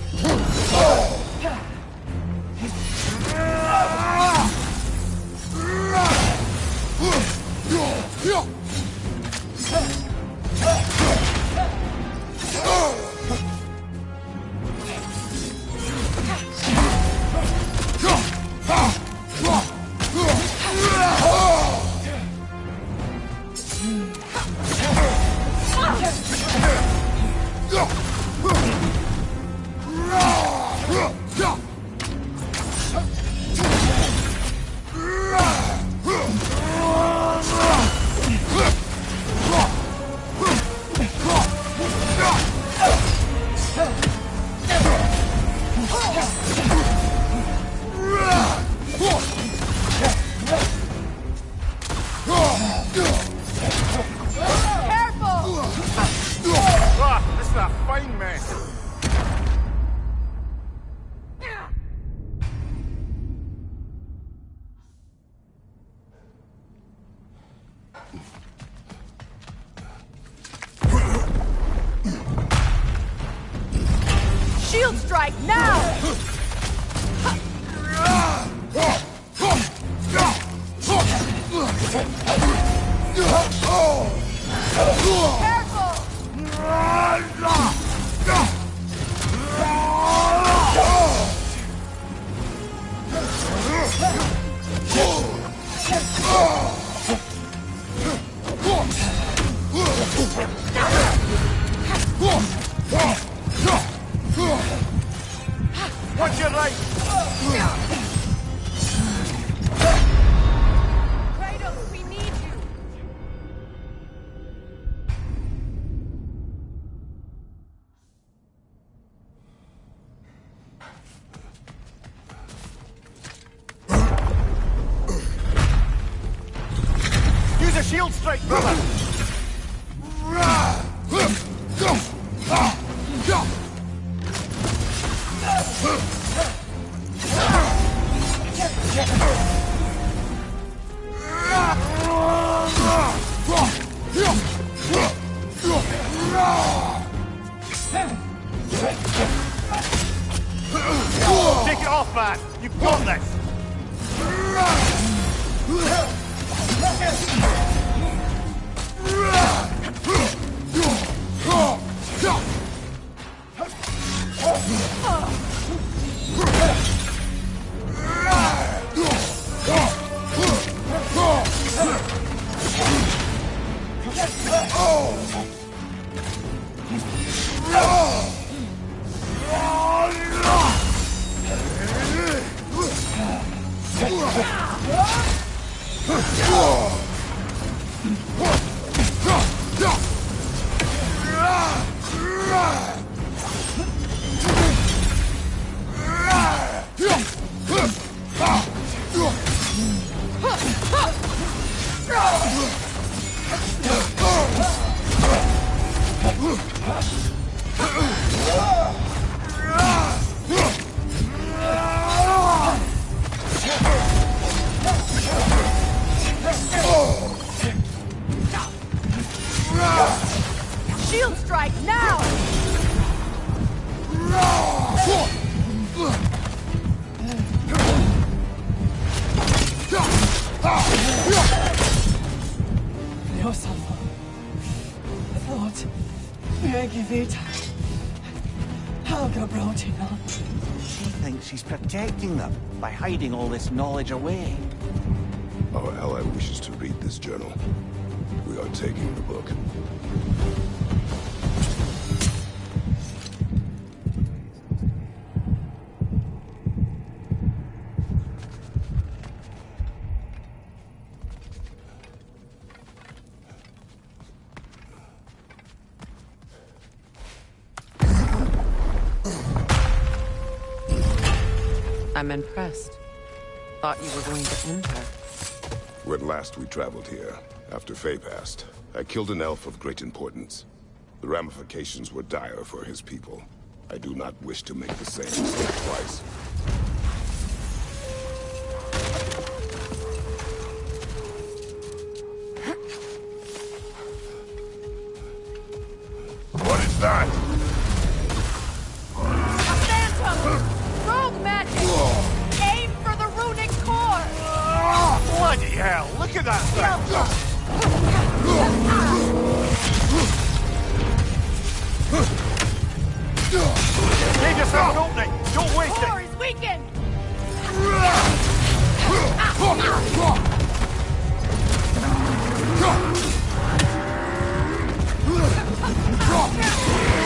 This is a fine strike now! Watch your right! Kratos, we need you! Use a shield strike, brother! Take it off, man! You've got this! Shield strike now! Your son. I thought jag vet Helga brought him up. She thinks she's protecting them by hiding all this knowledge away. Our ally wishes to read this journal. We are taking the book. I'm impressed. Thought you were going to end her. When last we traveled here, after Faye passed, I killed an elf of great importance. The ramifications were dire for his people. I do not wish to make the same mistake twice. What is that? A phantom! Rogue magic! Aim for the runic core! Bloody hell, look at that thing! Give yourself an opening! Don't waste Core it! is weakened!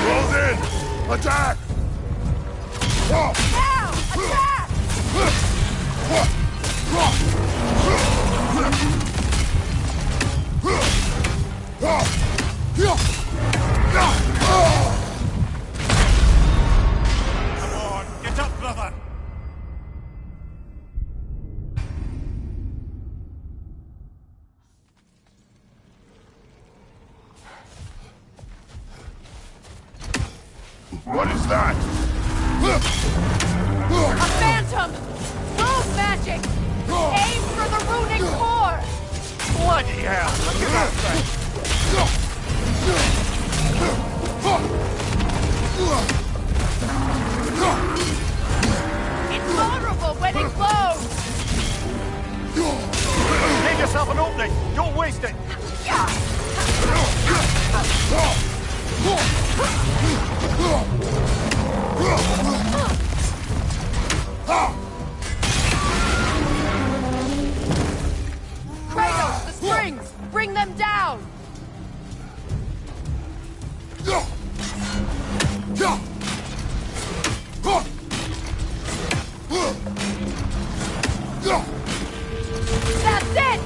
Close in! Attack! Now! Attack! Come on, get up, brother! What is that? A phantom! Rogue magic! Aim for the runic core! Bloody hell, look at that thing! Kratos, the springs! Bring them down! That's it!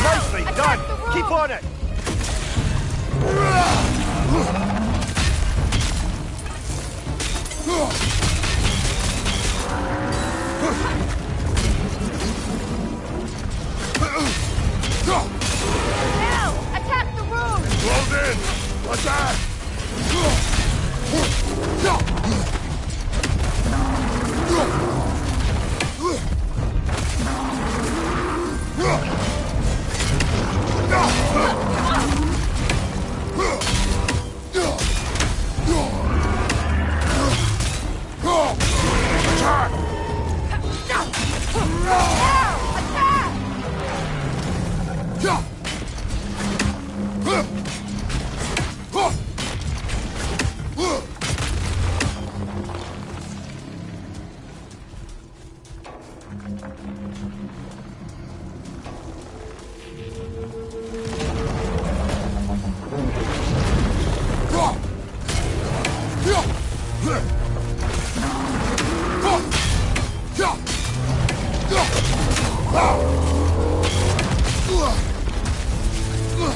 Nicely done! Keep on it! Now, attack the room! Close in! Attack!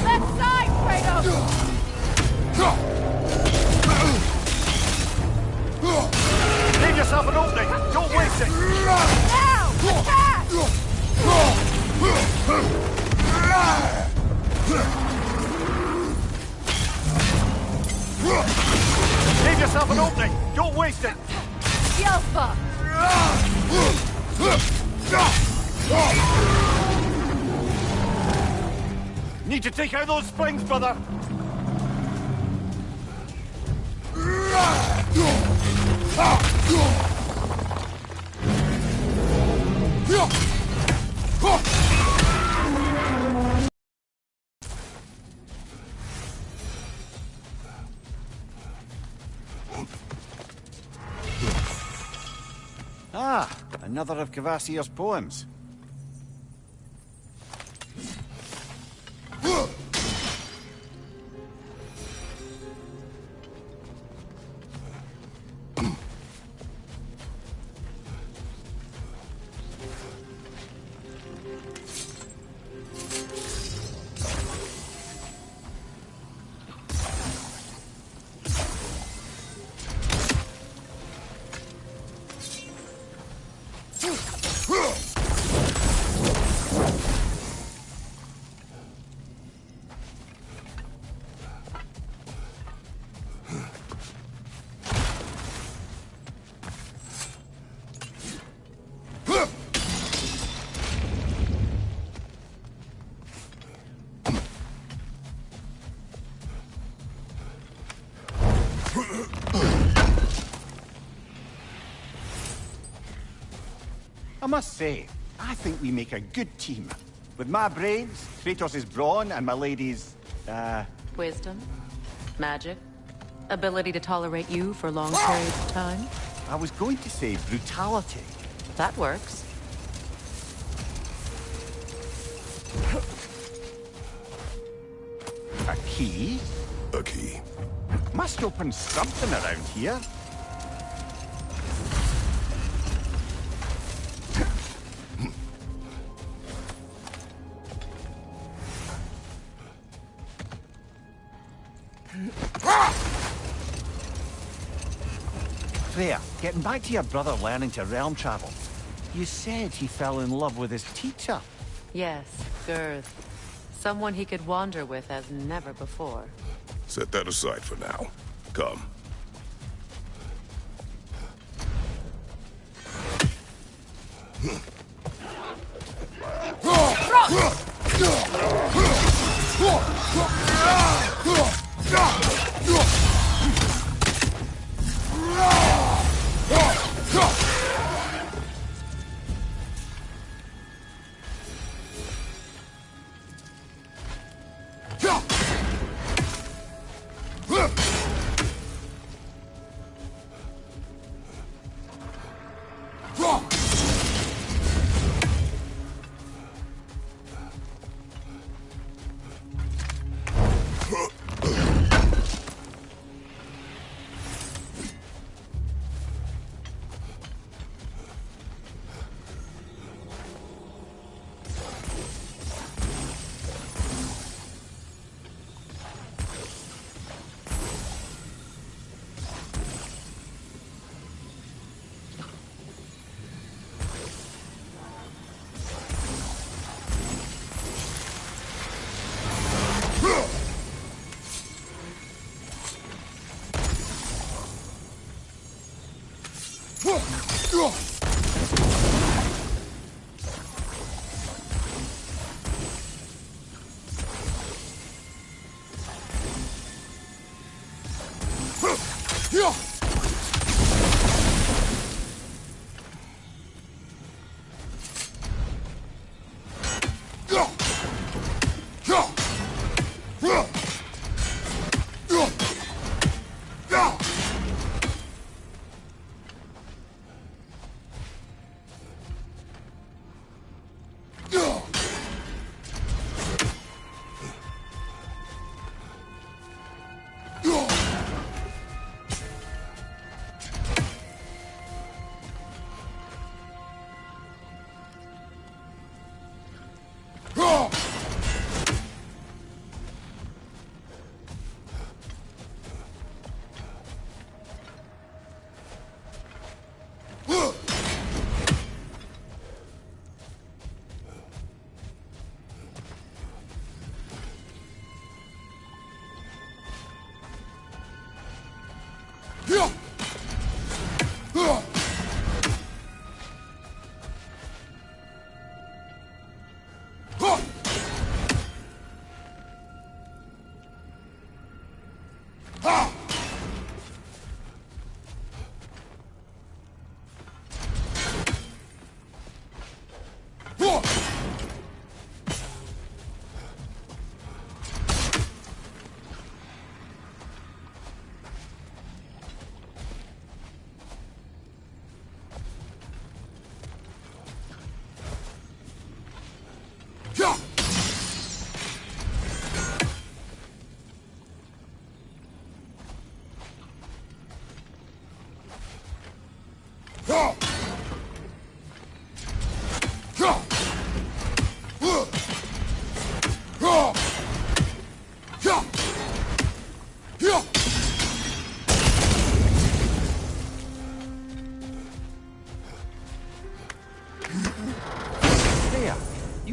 Left side, Kratos! Leave yourself an opening! Don't waste it! Now, attack! Leave yourself an opening! Don't waste it! Yelpa! Need to take out those springs, brother! Ah, another of Kvasir's poems. I must say, I think we make a good team. With my brains, Kratos' brawn, and my lady's, Wisdom, magic, ability to tolerate you for long periods of time. I was going to say brutality. That works. A key? A key. Must open something around here. Freya, getting back to your brother learning to realm travel. You said he fell in love with his teacher. Yes, Girth. Someone he could wander with as never before. Set that aside for now. Come.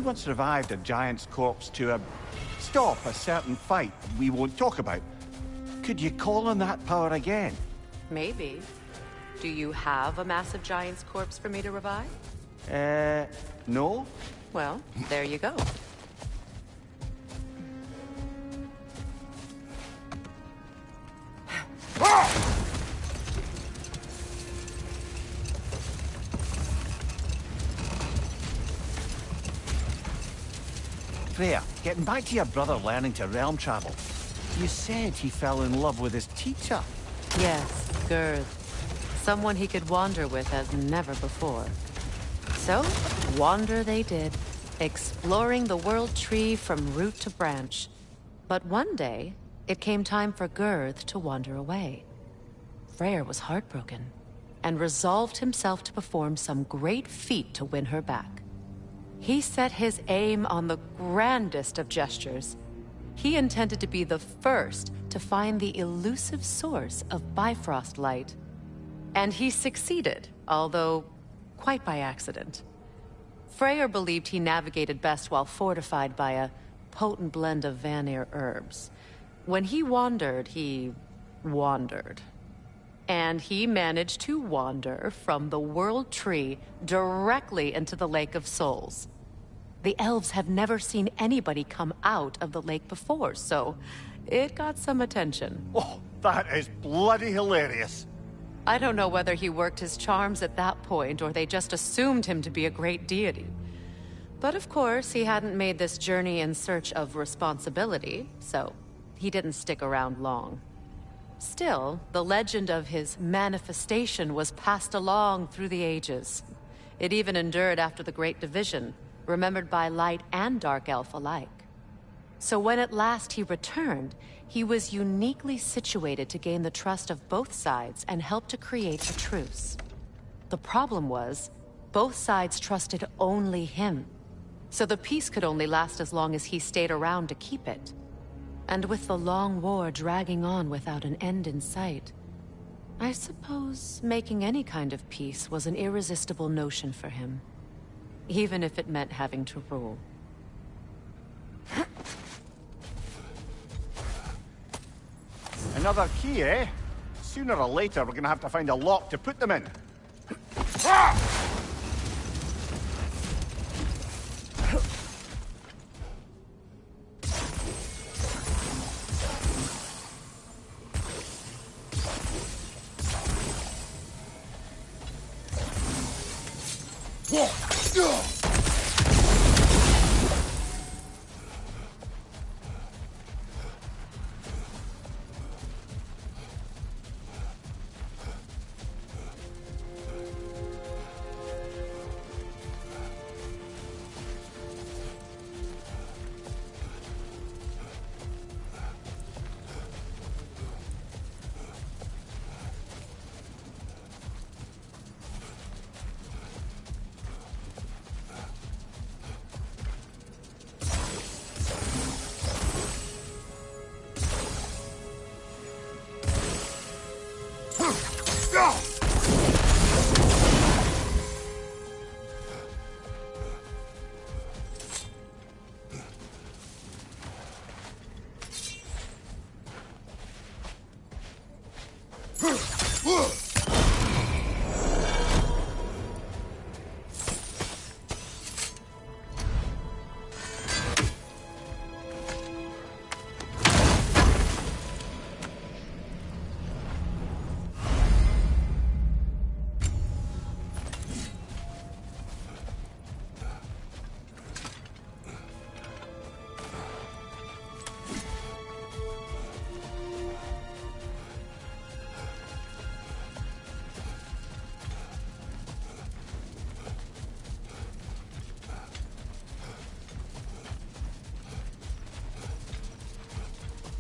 Once revived a giant's corpse to stop a certain fight we won't talk about. Could you call on that power again? Maybe. Do you have a massive giant's corpse for me to revive? No. Well, there you go. Freya, getting back to your brother learning to realm travel. You said he fell in love with his teacher. Yes, Gerd. Someone he could wander with as never before. So, wander they did, exploring the world tree from root to branch. But one day, it came time for Gerd to wander away. Freyr was heartbroken, and resolved himself to perform some great feat to win her back. He set his aim on the grandest of gestures. He intended to be the first to find the elusive source of Bifrost light. And he succeeded, although quite by accident. Freyr believed he navigated best while fortified by a potent blend of Vanir herbs. When he wandered, he wandered. And he managed to wander from the World Tree directly into the Lake of Souls. The elves have never seen anybody come out of the lake before, so it got some attention. Oh, that is bloody hilarious. I don't know whether he worked his charms at that point, or they just assumed him to be a great deity. But of course, he hadn't made this journey in search of responsibility, so he didn't stick around long. Still, the legend of his manifestation was passed along through the ages. It even endured after the Great Division, remembered by Light and Dark Elf alike. So when at last he returned, he was uniquely situated to gain the trust of both sides and help to create a truce. The problem was, both sides trusted only him. So the peace could only last as long as he stayed around to keep it. And with the long war dragging on without an end in sight, I suppose making any kind of peace was an irresistible notion for him. Even if it meant having to rule. Another key, eh? Sooner or later, we're gonna have to find a lock to put them in.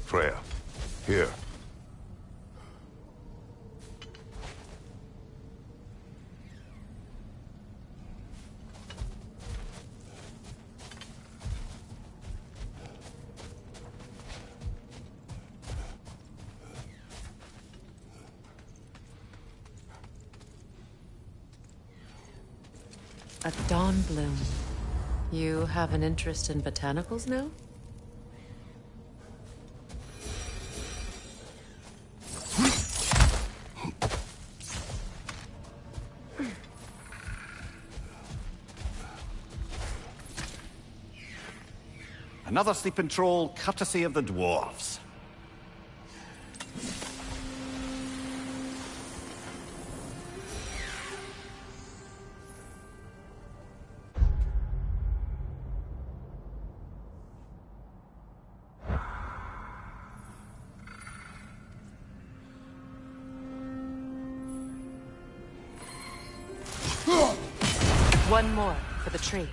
Freya, here. A dawn bloom. You have an interest in botanicals now? Another sleeping troll, courtesy of the dwarves. One more for the tree.